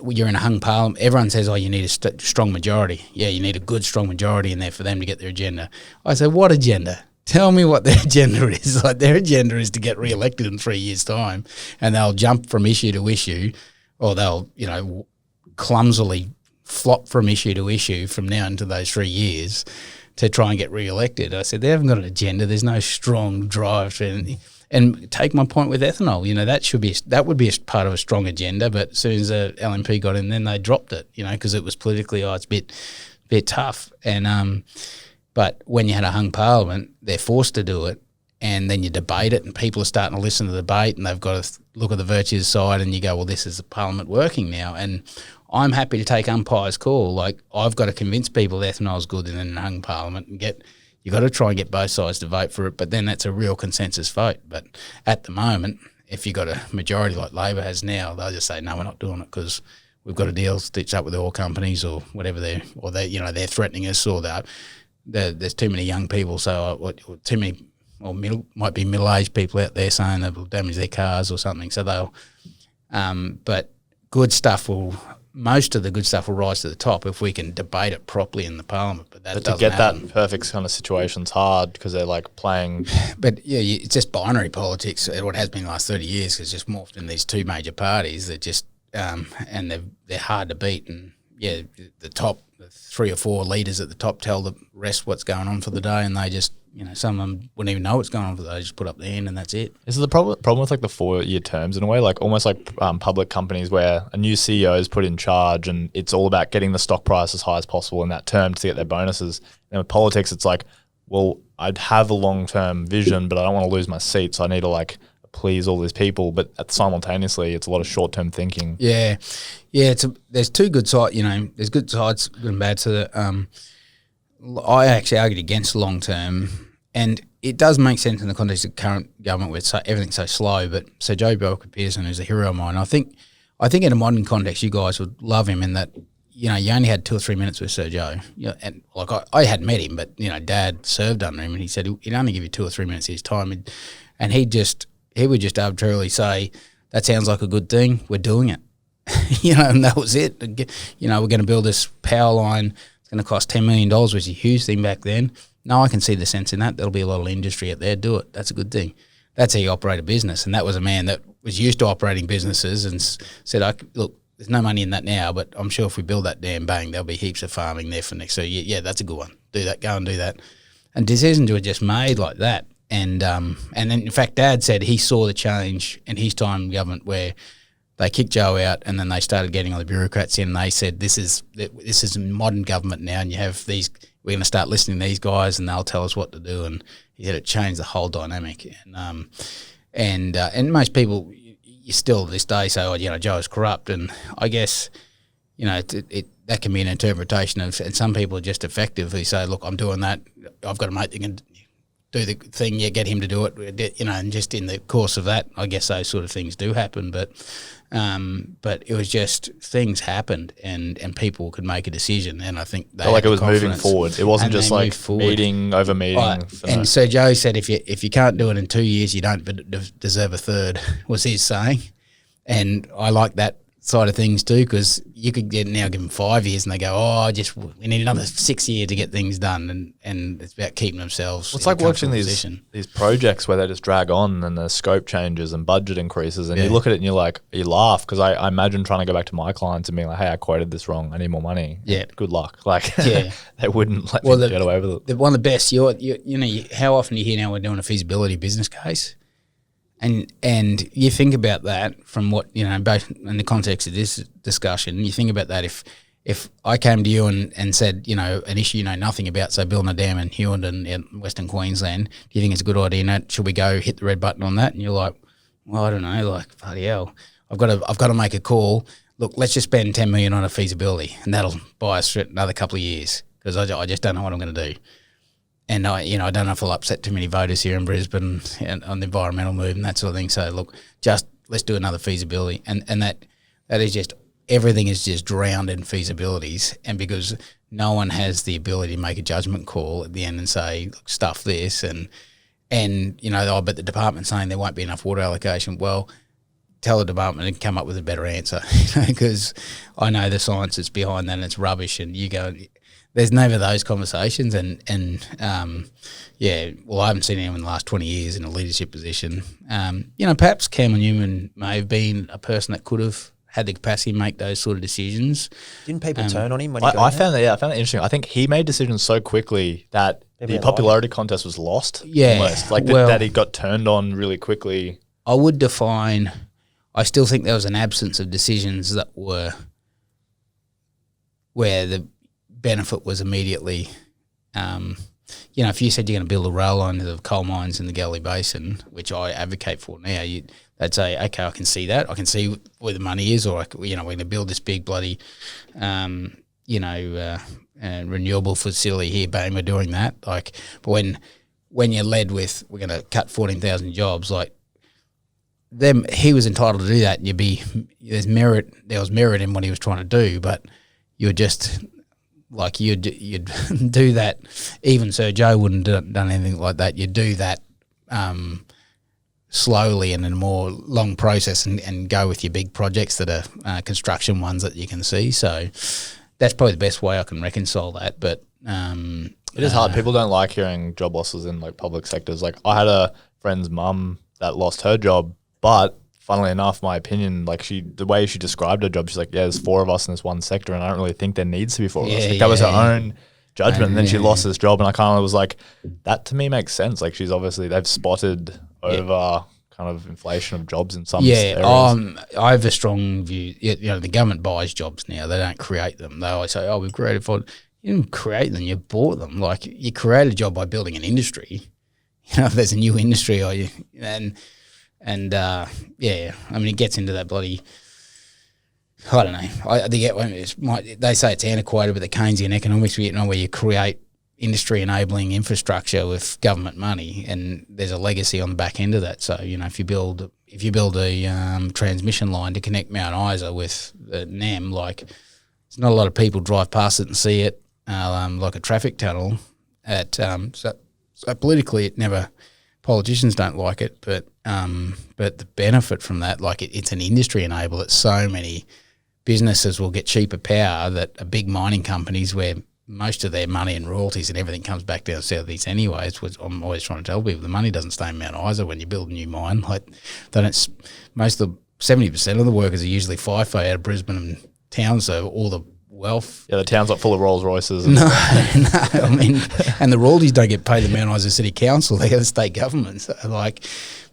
you're in a hung parliament. Everyone says, you need a strong majority. Yeah, you need a good, strong majority in there for them to get their agenda. I say, what agenda? Tell me what their agenda is. Like, their agenda is to get re-elected in 3 years' time, and they'll jump from issue to issue, or they'll, clumsily flop from issue to issue from now into those 3 years to try and get re-elected. I said, they haven't got an agenda. There's no strong drive for anything. And take my point with ethanol, that would be a part of a strong agenda. But as soon as the LNP got in, then they dropped it, because it was politically, it's a bit tough. And but when you had a hung parliament, they're forced to do it, and then you debate it, and people are starting to listen to the debate, and they've got to look at the virtues side, and you go, well, this is the parliament working now. And I'm happy to take umpire's call. Like, I've got to convince people ethanol's good in a hung parliament and you've got to try and get both sides to vote for it, but then that's a real consensus vote. But at the moment, if you've got a majority like Labor has now, they'll just say, no, we're not doing it because we've got a deal stitched up with the oil companies or whatever they're threatening us, or there's too many young people, so too many, might be middle-aged people out there saying they will damage their cars or something. So they'll, but most of the good stuff will rise to the top if we can debate it properly in the parliament. But to get that perfect kind of situation's hard because they're like playing. But yeah, it's just binary politics. What has been the last 30 years because it's just morphed in these two major parties that just and they're hard to beat. And yeah, the 3 or 4 leaders at the top tell the rest what's going on for the day, and they just. Some of them wouldn't even know what's going on for that. They just put up their hand and that's it. Is it the problem with like the 4-year terms in a way, like almost like public companies where a new CEO is put in charge and it's all about getting the stock price as high as possible in that term to get their bonuses. And with politics, it's like, well, I'd have a long-term vision, but I don't want to lose my seat, so I need to like please all these people. But simultaneously, it's a lot of short-term thinking. Yeah. There's two good sides. There's good sides, good and bad to the. I actually argued against long-term. And it does make sense in the context of current government where everything's so slow. But so Joe Belcher-Pearson, who's a hero of mine, I think in a modern context, you guys would love him in that, you only had 2 or 3 minutes with Sir Joe. And like I hadn't met him, but, Dad served under him, and he said he'd only give you 2 or 3 minutes of his time. And he would just arbitrarily say, that sounds like a good thing, we're doing it. And that was it. We're going to build this power line. It's going to cost $10 million, which is a huge thing back then. No, I can see the sense in that. There'll be a lot of industry out there. Do it. That's a good thing. That's how you operate a business. And that was a man that was used to operating businesses and said, look, there's no money in that now, but I'm sure if we build that damn bang, there'll be heaps of farming there for next. So, yeah, that's a good one. Do that. Go and do that. And decisions were just made like that. And then, in fact, Dad said he saw the change in his time in government where they kicked Joe out and then they started getting all the bureaucrats in and they said, this is modern government now, and you have these – we're going to start listening to these guys and they'll tell us what to do. And he said it changed the whole dynamic. And most people, you still this day say, oh, Joe's corrupt. And I guess, that can be an interpretation of, and some people are just effectively say, look, I'm doing that. I've got a mate that can do the thing, get him to do it, and just in the course of that, I guess those sort of things do happen. But it was just things happened and people could make a decision, and I think they it was moving forward. It wasn't just like meeting over meeting. And so Joe said, if you can't do it in 2 years, you don't deserve a third, was his saying. And I like that side of things too, because you could now give them 5 years and they go, we need another 6 years to get things done, and it's about keeping themselves. It's like watching these projects where they just drag on and the scope changes and budget increases, and you look at it and you laugh, because I imagine trying to go back to my clients and being like, hey, I quoted this wrong, I need more money. Yeah, good luck. They wouldn't let me get away with it. One of the best. How often do you hear now we're doing a feasibility business case? And you think about that from what, both in the context of this discussion, you think about that if I came to you and said, an issue you know nothing about, so building a dam in Hughenden in Western Queensland, do you think it's a good idea? Should we go hit the red button on that? And you're like, well, I don't know, like, bloody hell, I've got to make a call. Look, let's just spend 10 million on a feasibility, and that'll buy us for another couple of years, because I just don't know what I'm going to do. And I don't know if I'll upset too many voters here in Brisbane and on the environmental move and that sort of thing. So look, let's do another feasibility, and that is just, everything is just drowned in feasibilities, and because no one has the ability to make a judgment call at the end and say, look, stuff this, and but the department's saying there won't be enough water allocation. Well, tell the department and come up with a better answer, because I know the science that's behind that and it's rubbish, and you go. There's never those conversations, and I haven't seen anyone in the last 20 years in a leadership position. Perhaps Cameron Newman may have been a person that could have had the capacity to make those sort of decisions. Didn't people turn on him when he I found that interesting. I think he made decisions so quickly that the popularity contest was lost. Yeah. Almost. That he got turned on really quickly. I still think there was an absence of decisions that were where the benefit was immediately, if you said you're going to build a rail line to the coal mines in the Galilee Basin, which I advocate for now, they'd say, okay, I can see that. I can see where the money is, or, we're going to build this big bloody, renewable facility here, bang, we're doing that. But when you're led with, we're going to cut 14,000 jobs, he was entitled to do that, and there was merit in what he was trying to do, but you're just... you'd do that. Even Sir Joe wouldn't have done anything like that. You'd do that slowly and in a more long process, and go with your big projects that are construction ones that you can see. So that's probably the best way I can reconcile that. But it is hard. People don't like hearing job losses in public sectors. I had a friend's mum that lost her job, but funnily enough, my opinion, the way she described her job, she's like, yeah, there's 4 of us in this one sector, and I don't really think there needs to be 4 of us. That was her own judgment, and then she lost this job, and I kind of was like, that to me makes sense. She's obviously, they've spotted over kind of inflation of jobs in some areas. I have a strong view. The government buys jobs now. They don't create them. They always say, we've created for... You didn't create them, you bought them. You create a job by building an industry. If there's a new industry, it gets into that bloody, I don't know. They say it's antiquated, but the Keynesian economics, where you create industry-enabling infrastructure with government money, and there's a legacy on the back end of that. So, if you build a transmission line to connect Mount Isa with NEM, it's not a lot of people drive past it and see it, like a traffic tunnel. So politically, it never. Politicians don't like it, but the benefit from that, it's an industry enabler that so many businesses will get cheaper power that are big mining companies where most of their money and royalties and everything comes back down southeast anyway. It's what I'm always trying to tell people. The money doesn't stay in Mount Isa when you build a new mine. Most of the 70% of the workers are usually FIFO out of Brisbane and towns, so all the wealth. Yeah, the town's full of Rolls Royces. No, and the royalties don't get paid the Mount Isa City Council; they go to the state government. So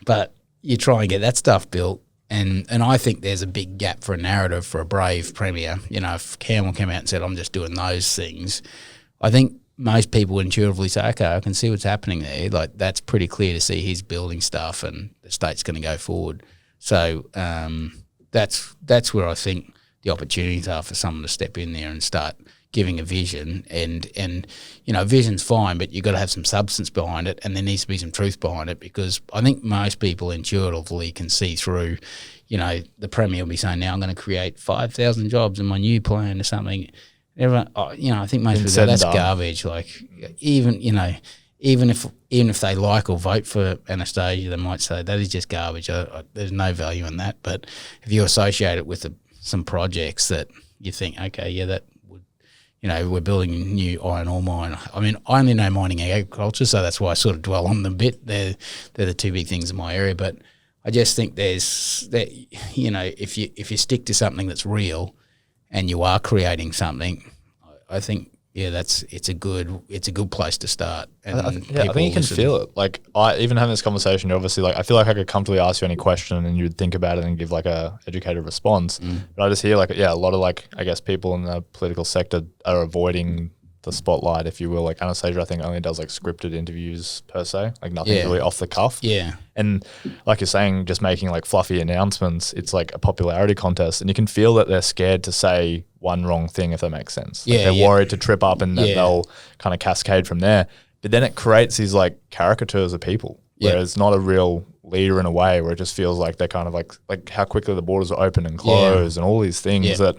but you try and get that stuff built, and I think there's a big gap for a narrative for a brave premier. If Cam will come out and said, "I'm just doing those things," I think most people intuitively say, okay, I can see what's happening there. Like, that's pretty clear to see he's building stuff and the state's going to go forward. So that's where I think the opportunities are for someone to step in there and start giving a vision. And vision's fine, but you've got to have some substance behind it, and there needs to be some truth behind it, because I think most people intuitively can see through, the Premier will be saying, now I'm going to create 5,000 jobs in my new plan or something. Everyone, I think most people go, that's garbage. Like, even if they like or vote for Anastasia, they might say that is just garbage. There's no value in that. But if you associate it with some projects that you think, okay, yeah, that would, we're building a new iron ore mine. I mean, I only know mining and agriculture, so that's why I sort of dwell on them a bit. They're the two big things in my area. But I just think there's that, if you stick to something that's real and you are creating something, I think, yeah, it's a good place to start. And I think you can feel it. Like, I even having this conversation, obviously, like, I feel like I could comfortably ask you any question and you'd think about it and give like a educated response. But I just hear a lot of like, I guess people in the political sector are avoiding the spotlight, if you will. Like Anastasia, I think, only does like scripted interviews per se, like nothing really off the cuff. Yeah. And like you're saying, just making like fluffy announcements, it's like a popularity contest, and you can feel that they're scared to say one wrong thing, if that makes sense. Like they're worried to trip up and that they'll kind of cascade from there. But then it creates these like caricatures of people where it's not a real leader in a way, where it just feels like they're kind of like how quickly the borders are open and close and all these things that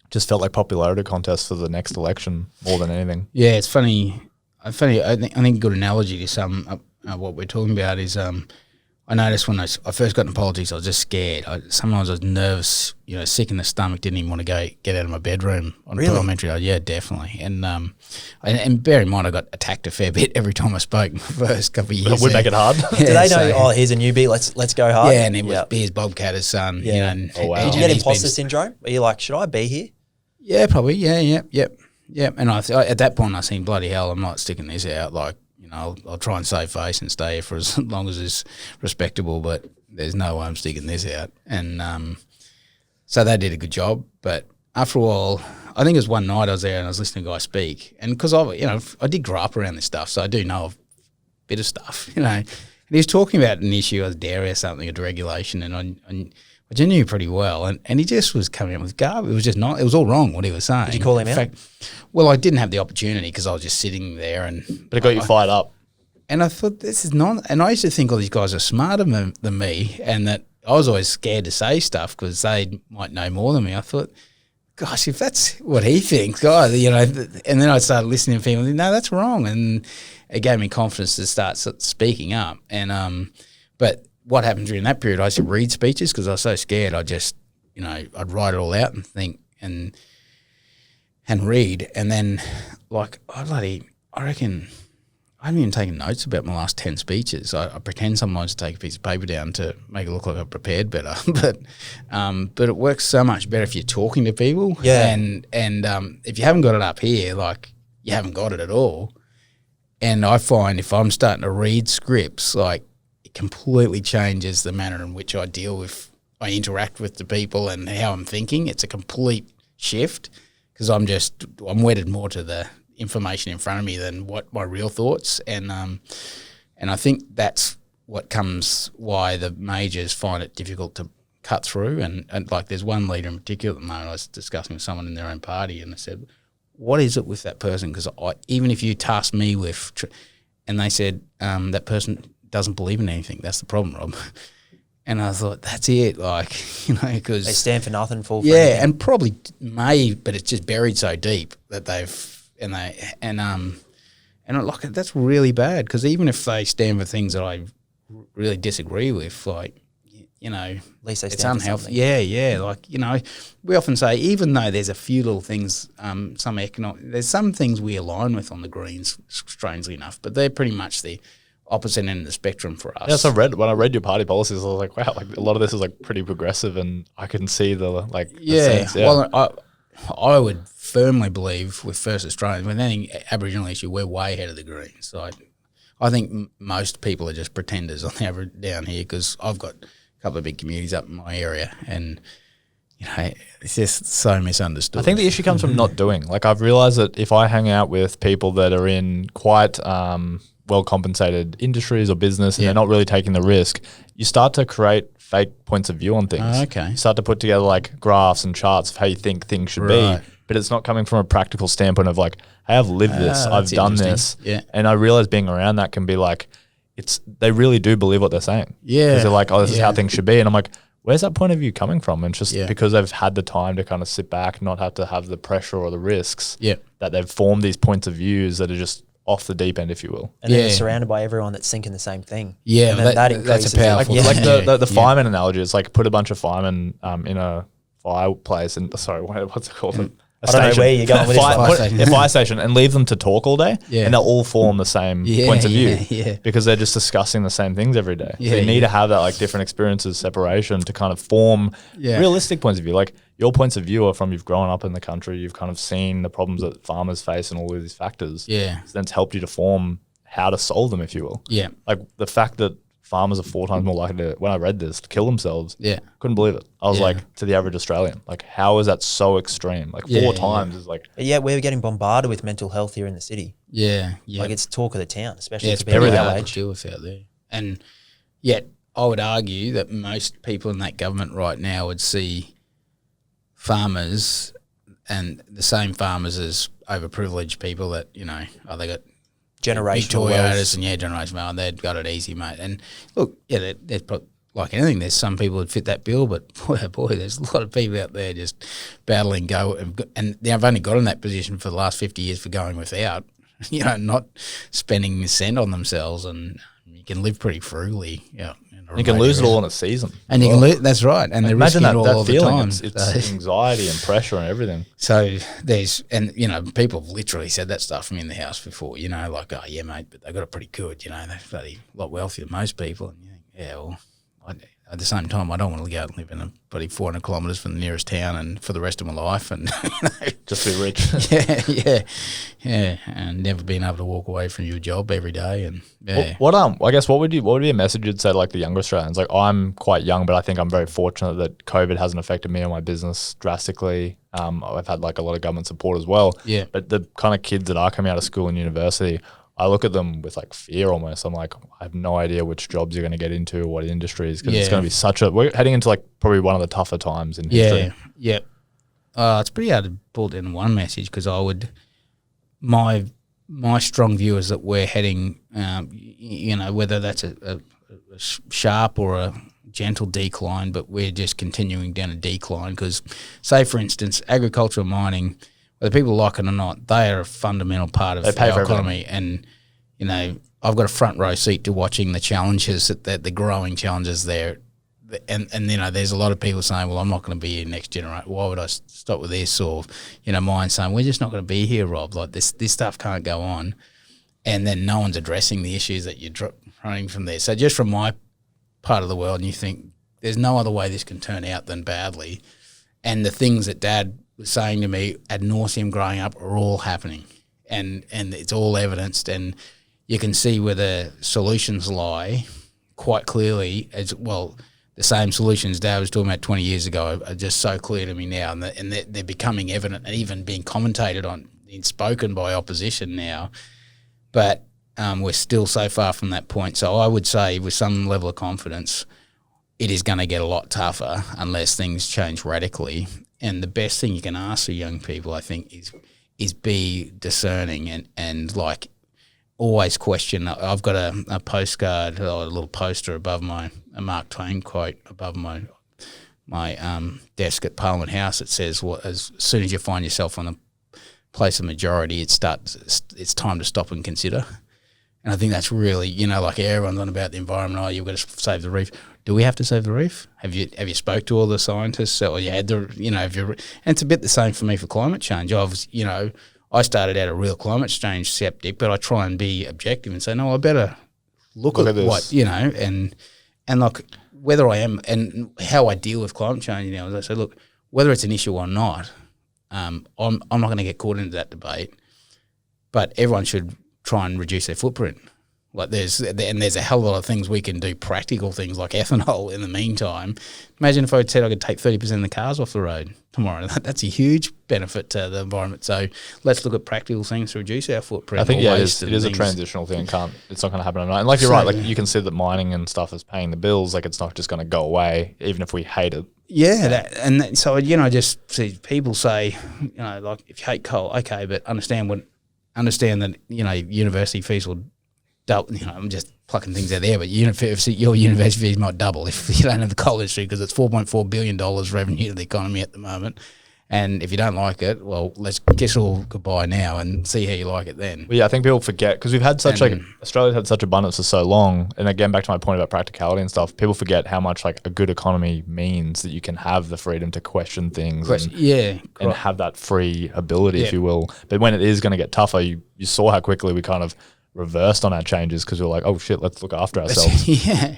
just felt like popularity contests for the next election more than anything. Yeah, it's funny. I think a good analogy to some what we're talking about is I noticed when I first got into politics, I was just scared. Sometimes I was nervous, sick in the stomach, didn't even want to get out of my bedroom on parliamentary. Yeah, definitely. And bear in mind, I got attacked a fair bit every time I spoke the first couple of years. Would make it hard. Do they know, here's a newbie, let's go hard? Yeah, and it was here's Bob Katter's son. Yeah. And, wow. Did you get imposter syndrome? Are you like, should I be here? Yeah, probably. Yeah. And I at that point, I think, bloody hell, I'm not sticking this out. Like, I'll try and save face and stay here for as long as it's respectable, but there's no way I'm sticking this out. And so they did a good job. But after a while, I think it was one night I was there and I was listening to a guy speak. And because I did grow up around this stuff, so I do know a bit of stuff, And he was talking about an issue as dairy or something, a deregulation, and I knew pretty well, and he just was coming up with garbage. It was just not. It was all wrong what he was saying. Did you call him out? Well, I didn't have the opportunity because I was just sitting there, but it got you fired up. And I thought, this is not. And I used to think all these guys are smarter than me, and that I was always scared to say stuff because they might know more than me. I thought, gosh, if that's what he thinks, God, And then I started listening to people. No, that's wrong, and it gave me confidence to start speaking up. And but what happened during that period, I used to read speeches because I was so scared. I just, I'd write it all out and think and read. And then, like, I reckon I haven't even taken notes about my last 10 speeches. I pretend sometimes to take a piece of paper down to make it look like I've prepared better. But it works so much better if you're talking to people. Yeah. And if you haven't got it up here, like, you haven't got it at all. And I find if I'm starting to read scripts, like, it completely changes the manner in which I interact with the people and how I'm thinking. It's a complete shift because I'm wedded more to the information in front of me than what my real thoughts. And I think that's why the majors find it difficult to cut through. And like, there's one leader in particular at the moment I was discussing with someone in their own party, and I said, what is it with that person? Because even if you task me with, and they said, that person doesn't believe in anything. That's the problem, Rob. And I thought, that's it, like, because they stand for nothing, fall for anything. And probably may, but it's just buried so deep that like, that's really bad, because even if they stand for things that I really disagree with, like, at least they it's stand unhealthy. For something. Yeah. Like, we often say, even though there's a few little things, there's some things we align with on the Greens, strangely enough, but they're pretty much the opposite end of the spectrum for us. Yes, when I read your party policies, I was like, wow, like a lot of this is like pretty progressive, and I can see the sense. Yeah. Well, I would firmly believe with First Australians, with any Aboriginal issue, we're way ahead of the Greens. So I think most people are just pretenders on the average down here, because I've got a couple of big communities up in my area, and it's just so misunderstood. I think the issue comes from not doing. Like, I've realized that if I hang out with people that are in quite well compensated industries or business and they're not really taking the risk, you start to create fake points of view on things. Oh, okay. You start to put together like graphs and charts of how you think things should be, but it's not coming from a practical standpoint of like, hey, I've lived this, I've done this. Yeah. And I realize being around that can be like, they really do believe what they're saying. Yeah. Because they're like, oh, this is how things should be. And I'm like, where's that point of view coming from? And it's just because they've had the time to kind of sit back, not have to have the pressure or the risks that they've formed these points of views that are just off the deep end, if you will. And then you're surrounded by everyone that's thinking the same thing. Yeah, and then that increases that's a powerful it. thing. Like the fireman analogy, it's like put a bunch of firemen in a fireplace and what's it called? I don't know where you're going with this. A fire station, and leave them to talk all day, and they'll all form the same points of view because they're just discussing the same things every day. So you need to have that like different experiences, separation to kind of form realistic points of view. Like your points of view are from you've grown up in the country, you've kind of seen the problems that farmers face and all of these factors. Yeah. So then it's helped you to form how to solve them, if you will. Yeah. Like the fact that farmers are 4 times more likely to, when I read this, to kill themselves. Yeah. Couldn't believe it. I was like, to the average Australian, like, how is that so extreme? Like 4 times is like. But yeah, we're getting bombarded with mental health here in the city. Yeah. Like it's talk of the town, especially it's for people very our hard age. to deal with out there. And yet I would argue that most people in that government right now would see farmers and the same farmers as overprivileged people that, they got Generational Toyotas wealth. and generational wealth, they've got it easy, mate. And look, there's like anything, there's some people that fit that bill, but boy, there's a lot of people out there just battling and they've only got in that position for the last 50 years for going without, not spending a cent on themselves, and you can live pretty frugally. Yeah, you can lose it all in a season. And you can lose. That's right. And they're imagine risking it all that the feeling. time. It's anxiety and pressure and everything. So people have literally said that stuff from in the house before, like, oh, yeah, mate, but they got it pretty good, they're bloody a lot wealthier than most people. And you think, yeah, well, at the same time, I don't want to go and live in a bloody 400 kilometres from the nearest town and for the rest of my life and just be rich. yeah, and never being able to walk away from your job every day. And I guess what would be a message you'd say to like the younger Australians? Like, I'm quite young, but I think I'm very fortunate that COVID hasn't affected me or my business drastically. I've had like a lot of government support as well. Yeah. But the kind of kids that are coming out of school and university, I look at them with like fear almost. I'm like, I have no idea which jobs you're going to get into or what industries, because it's going to be we're heading into like probably one of the tougher times in history. Yeah. It's pretty hard to pull it in one message, because my strong view is that we're heading, whether that's a sharp or a gentle decline, but we're just continuing down a decline. Because, say for instance, agriculture and mining, whether people like it or not, they are a fundamental part of our economy. And, I've got a front row seat to watching the challenges, the growing challenges there. And there's a lot of people saying, well, I'm not going to be here next generation. Why would I stop with this? Or, mine saying, we're just not going to be here, Rob. Like this stuff can't go on. And then no one's addressing the issues that you're running from there. So just from my part of the world, and you think there's no other way this can turn out than badly. And the things that Dad was saying to me ad nauseum growing up are all happening, and it's all evidenced, and you can see where the solutions lie quite clearly. As well, the same solutions Dad was talking about 20 years ago are just so clear to me now, and they're becoming evident and even being commentated on and spoken by opposition now. But we're still so far from that point. So I would say with some level of confidence, it is going to get a lot tougher unless things change radically. And the best thing you can ask for young people, I think, is be discerning and like always question. I've got a postcard, or a little poster above a Mark Twain quote above my desk at Parliament House. It says, "Well, as soon as you find yourself on the place of majority, it's time to stop and consider." And I think that's really, like everyone's on about the environment. Oh, you've got to save the reef. Do we have to save the reef? Have you spoke to all the scientists, or you had and it's a bit the same for me for climate change. I started out a real climate change skeptic, but I try and be objective and say, no, I better look at what, and like whether I am and how I deal with climate change now. As I say, look, whether it's an issue or not, I'm not going to get caught into that debate, but everyone should try and reduce their footprint. Like there's a hell of a lot of things we can do, practical things like ethanol in the meantime. Imagine if I said I could take 30% of the cars off the road tomorrow. That's a huge benefit to the environment. So let's look at practical things to reduce our footprint. I think, it is a transitional thing. It's not going to happen overnight. And like you're right, like you can see that mining and stuff is paying the bills. Like it's not just going to go away, even if we hate it. Yeah, so, you know, I just see people say, you know, like if you hate coal, okay, but understand that, you know, university fees will double. You know, I'm just plucking things out there, but your university fees might double if you don't have the coal industry, because it's $4.4 billion revenue to the economy at the moment. And if you don't like it, well, let's kiss all goodbye now and see how you like it then. Well, yeah, I think people forget, because we've had Australia's had such abundance for so long. And again, back to my point about practicality and stuff, people forget how much like a good economy means, that you can have the freedom to question things and have that free ability, if you will. But when it is going to get tougher, you saw how quickly we kind of reversed on our changes, because we were like, oh shit, let's look after ourselves. Yeah.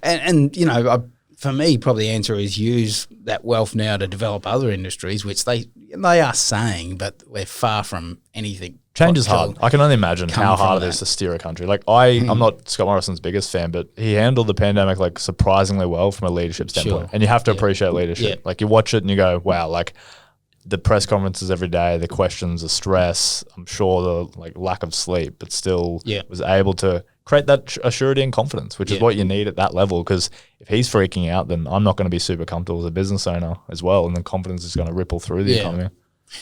And you know, for me, probably the answer is use that wealth now to develop other industries, which they are saying, but we're far from anything. Change is hard. I can only imagine how hard it is to steer a country. Like I'm not Scott Morrison's biggest fan, but he handled the pandemic like surprisingly well from a leadership standpoint. Sure. And you have to appreciate leadership. Yeah. Like you watch it and you go, wow, like the press conferences every day, the questions, the stress, I'm sure the like lack of sleep, but still was able to create that assurity and confidence, which is what you need at that level. Because if he's freaking out, then I'm not going to be super comfortable as a business owner as well. And then confidence is going to ripple through the economy.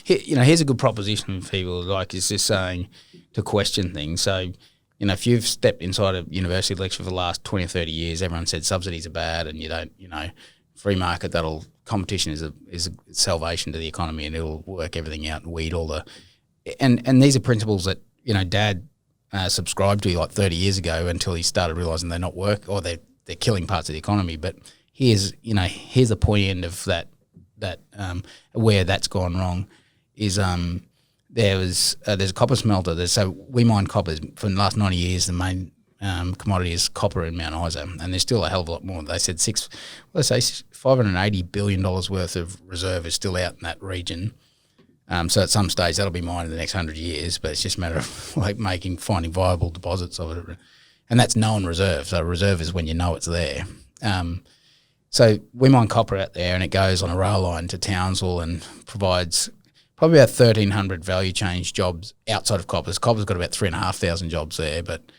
You know, here's a good proposition for people, like, is just saying to question things. So, you know, if you've stepped inside a university lecture for the last 20 or 30 years, everyone said subsidies are bad and you don't, you know, free market, competition is a salvation to the economy, and it'll work everything out and weed all the and these are principles that, you know, Dad subscribed to like 30 years ago, until he started realising they're not they're killing parts of the economy. But here's the point end of that where that's gone wrong is there's a copper smelter. So we mine copper for the last 90 years. The main commodity is copper in Mount Isa, and there's still a hell of a lot more. They said $580 billion worth of reserve is still out in that region. So at some stage that'll be mined in the next 100 years, but it's just a matter of like finding viable deposits of it, and that's known reserve. So reserve is when you know it's there. So we mine copper out there, and it goes on a rail line to Townsville and provides probably about 1,300 value change jobs outside of copper. Copper's got about 3,500 jobs there, but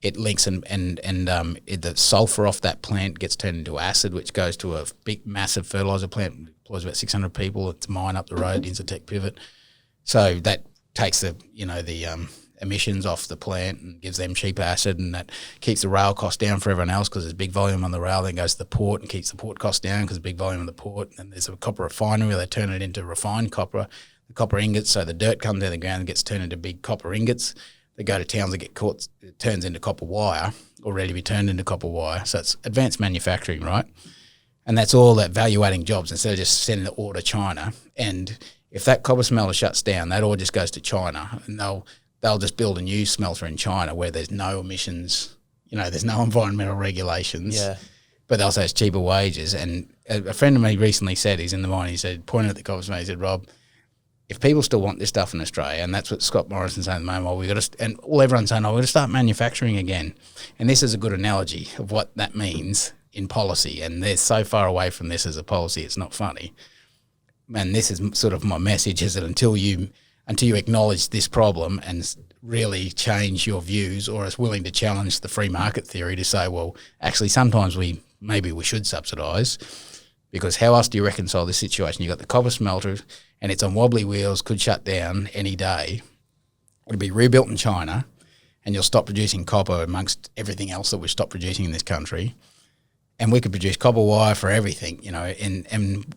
it links and the sulfur off that plant gets turned into acid, which goes to a big, massive fertilizer plant. It employs about 600 people. It's a mine up the road, Intertech Pivot. So that takes the emissions off the plant and gives them cheaper acid, and that keeps the rail cost down for everyone else because there's big volume on the rail. Then goes to the port and keeps the port cost down because there's big volume on the port. And there's a copper refinery where they turn it into refined copper, the copper ingots. So the dirt comes out of the ground and gets turned into big copper ingots. They go to towns that get caught, it turns into copper wire, or ready to be turned into copper wire. So it's advanced manufacturing, right? And that's all that value-adding jobs, instead of just sending the ore to China. And if that copper smelter shuts down, that ore just goes to China, and they'll just build a new smelter in China where there's no emissions, you know, there's no environmental regulations. Yeah. But also it's cheaper wages. And a friend of me recently said, he's in the mine, he said, pointing at the copper smelter, he said, Rob, if people still want this stuff in Australia, and that's what Scott Morrison's saying at the moment, well, everyone's saying, we're going to start manufacturing again. And this is a good analogy of what that means in policy. And they're so far away from this as a policy, it's not funny. And this is sort of my message, is that until you acknowledge this problem and really change your views, or is willing to challenge the free market theory to say, well, actually sometimes maybe we should subsidise, because how else do you reconcile this situation? You've got the copper smelter and it's on wobbly wheels, could shut down any day. It'll be rebuilt in China, and you'll stop producing copper amongst everything else that we've stopped producing in this country. And we could produce copper wire for everything, you know, and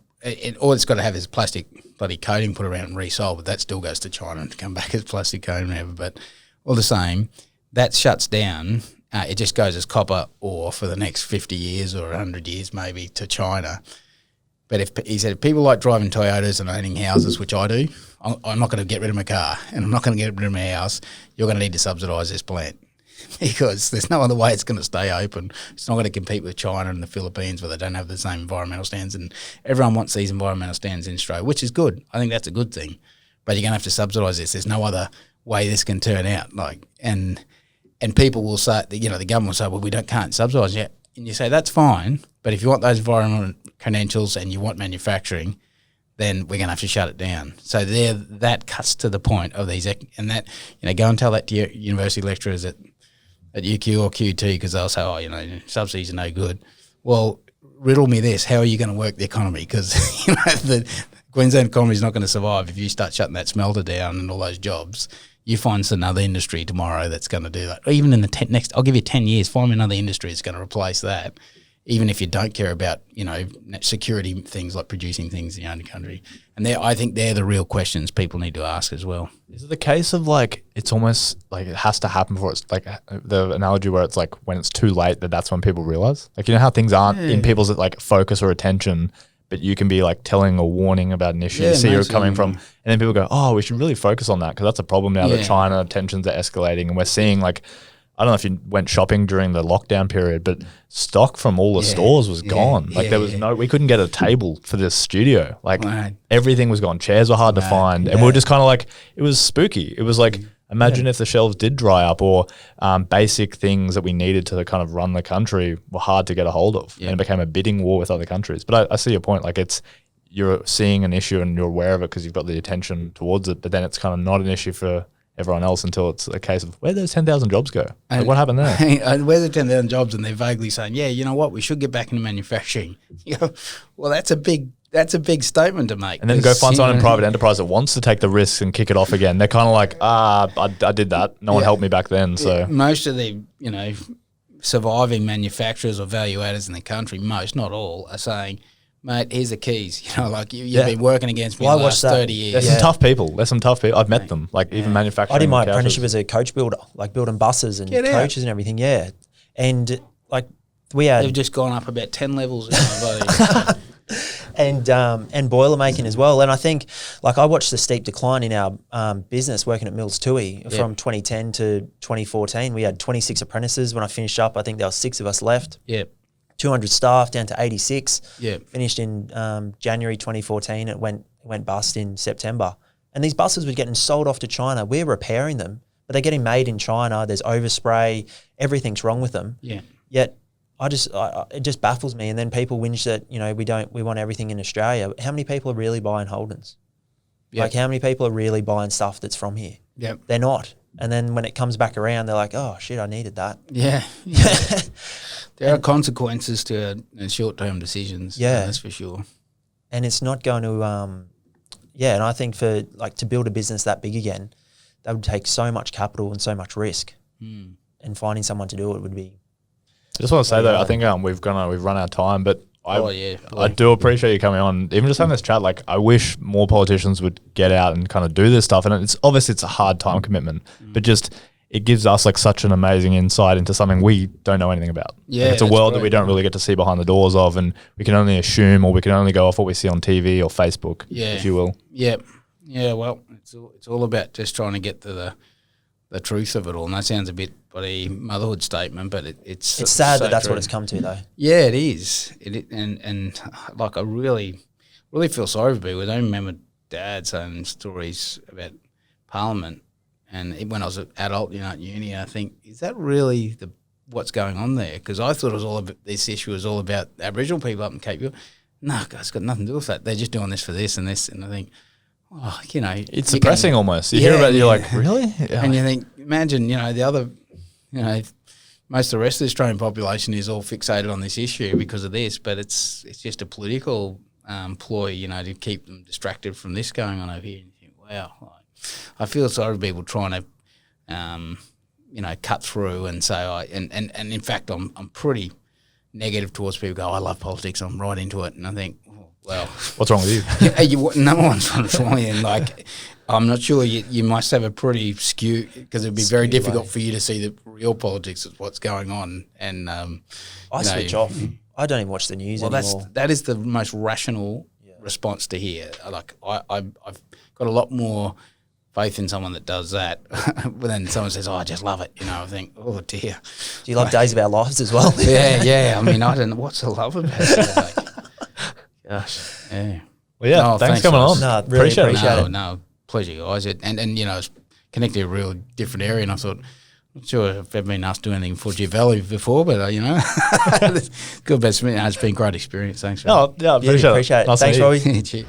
all it's got to have is plastic bloody coating put around and resold, but that still goes to China and come back as plastic coating and whatever. But all the same, that shuts down. It just goes as copper ore for the next 50 years or 100 years maybe to China. But he said, if people like driving Toyotas and owning houses, which I do, I'm not going to get rid of my car and I'm not going to get rid of my house. You're going to need to subsidise this plant, because there's no other way it's going to stay open. It's not going to compete with China and the Philippines, where they don't have the same environmental standards. And everyone wants these environmental standards in Australia, which is good. I think that's a good thing. But you're going to have to subsidise this. There's no other way this can turn out. And And people will say, the government will say, well, we can't subsidise yet. And you say, that's fine, but if you want those environmental credentials and you want manufacturing, then we're going to have to shut it down. So that cuts to the point of these, and that, go and tell that to your university lecturers at UQ or QT, because they'll say, subsidies are no good. Well, riddle me this, how are you going to work the economy? Because, the Queensland economy is not going to survive if you start shutting that smelter down and all those jobs. You find another industry tomorrow that's going to do that. Or even in the I'll give you 10 years, find me another industry that's going to replace that, even if you don't care about, security things like producing things in your own country. And I think they're the real questions people need to ask as well. Is it the case of like, it's almost like it has to happen before it's like the analogy where it's like when it's too late that's when people realize? Like, how things aren't in people's like focus or attention, but you can be like telling or warning about an issue, see where it's coming from. And then people go, oh, we should really focus on that because that's a problem now that China tensions are escalating. And we're seeing like, I don't know if you went shopping during the lockdown period, but stock from all the stores was gone. Like there was we couldn't get a table for this studio. Like everything was gone. Chairs were hard to find. And we were just kind of like, it was spooky. It was like, imagine if the shelves did dry up or basic things that we needed to kind of run the country were hard to get a hold of. And it became a bidding war with other countries. But I see your point. Like you're seeing an issue and you're aware of it because you've got the attention towards it, but then it's kind of not an issue for everyone else until it's a case of where those 10,000 jobs go. Like, what happened there? And where the 10,000 jobs, and they're vaguely saying, yeah, you know what, we should get back into manufacturing. You go, well, that's a big statement to make. And then go find someone in private enterprise that wants to take the risks and kick it off again. They're kind of like, I did that. No one helped me back then. So most of the surviving manufacturers or value adders in the country, most, not all, are saying, mate, here's the keys. You've been working against me the last 30 years. There's some tough people. I've met them. Like even manufacturing. I did my apprenticeship as a coach builder, like building buses and coaches and everything. Yeah, and like they've just gone up about 10 levels in my body. And boiler making as well. And I think, like, I watched the steep decline in our business working at Mills Toohey from 2010 to 2014. We had 26 apprentices when I finished up. I think there were 6 of us left. Yeah. 200 staff down to 86. Yeah. Finished in January 2014. It went bust in September. And these buses were getting sold off to China. We're repairing them, but they're getting made in China. There's overspray. Everything's wrong with them. Yeah. Yet it just baffles me. And then people whinge that, we want everything in Australia. How many people are really buying Holdens? Yep. Like how many people are really buying stuff that's from here? Yep. They're not. And then when it comes back around, they're like, oh shit, I needed that. Yeah. There are consequences to short-term decisions. Yeah. That's for sure. And it's not going to, and I think for to build a business that big again, that would take so much capital and so much risk. And finding someone to do it would be. I just want to say though, I think we've run out of time, but I do appreciate you coming on. Even just having this chat, like I wish more politicians would get out and kind of do this stuff. And it's obviously it's a hard time commitment, but just it gives us like such an amazing insight into something we don't know anything about. Yeah, like, it's a world that we don't really get to see behind the doors of, and we can only assume or we can only go off what we see on TV or Facebook, if you will. Yeah, yeah. Well, it's all about just trying to get to the truth of it all. And that sounds a bit bloody motherhood statement, but it's sad so that's true. What it's come to though. Yeah, it is. And like I really feel sorry for people. I remember Dad saying stories about Parliament, and when I was an adult, at uni, I think, is that really what's going on there? Because I thought it was all about, this issue was all about Aboriginal people up in Cape York. No, it's got nothing to do with that. They're just doing this for this and this, and I think, it's depressing almost. You hear about it, you're like, really? Yeah. And you think, imagine, the other, most of the rest of the Australian population is all fixated on this issue because of this, but it's just a political ploy, to keep them distracted from this going on over here. And you think, wow, I feel sorry for people trying to, cut through and say, and in fact, I'm pretty negative towards people. Go, I love politics. I'm right into it, and I think, well, what's wrong with you? Number one's wrong with you, and I'm not sure you must have a pretty skew because it'd be very difficult for you to see the real politics of what's going on. And I switch off. I don't even watch the news anymore. That is the most rational response to hear. Like I've got a lot more faith in someone that does that, but then someone says, I just love it. I think, oh dear. Do you love Days of Our Lives as well? Yeah. I mean, I don't know what's the love about it. Gosh, yeah. Well, yeah, thanks for coming on. No, really appreciate it. No, pleasure, guys. And it's connected to a real different area, and I thought, Not sure if I've ever been asked to do anything for G Valley before, but good, but it's been a great experience. Thanks. Oh, yeah, Appreciate it. Nice to Thanks, meet you. Robbie. Cheers.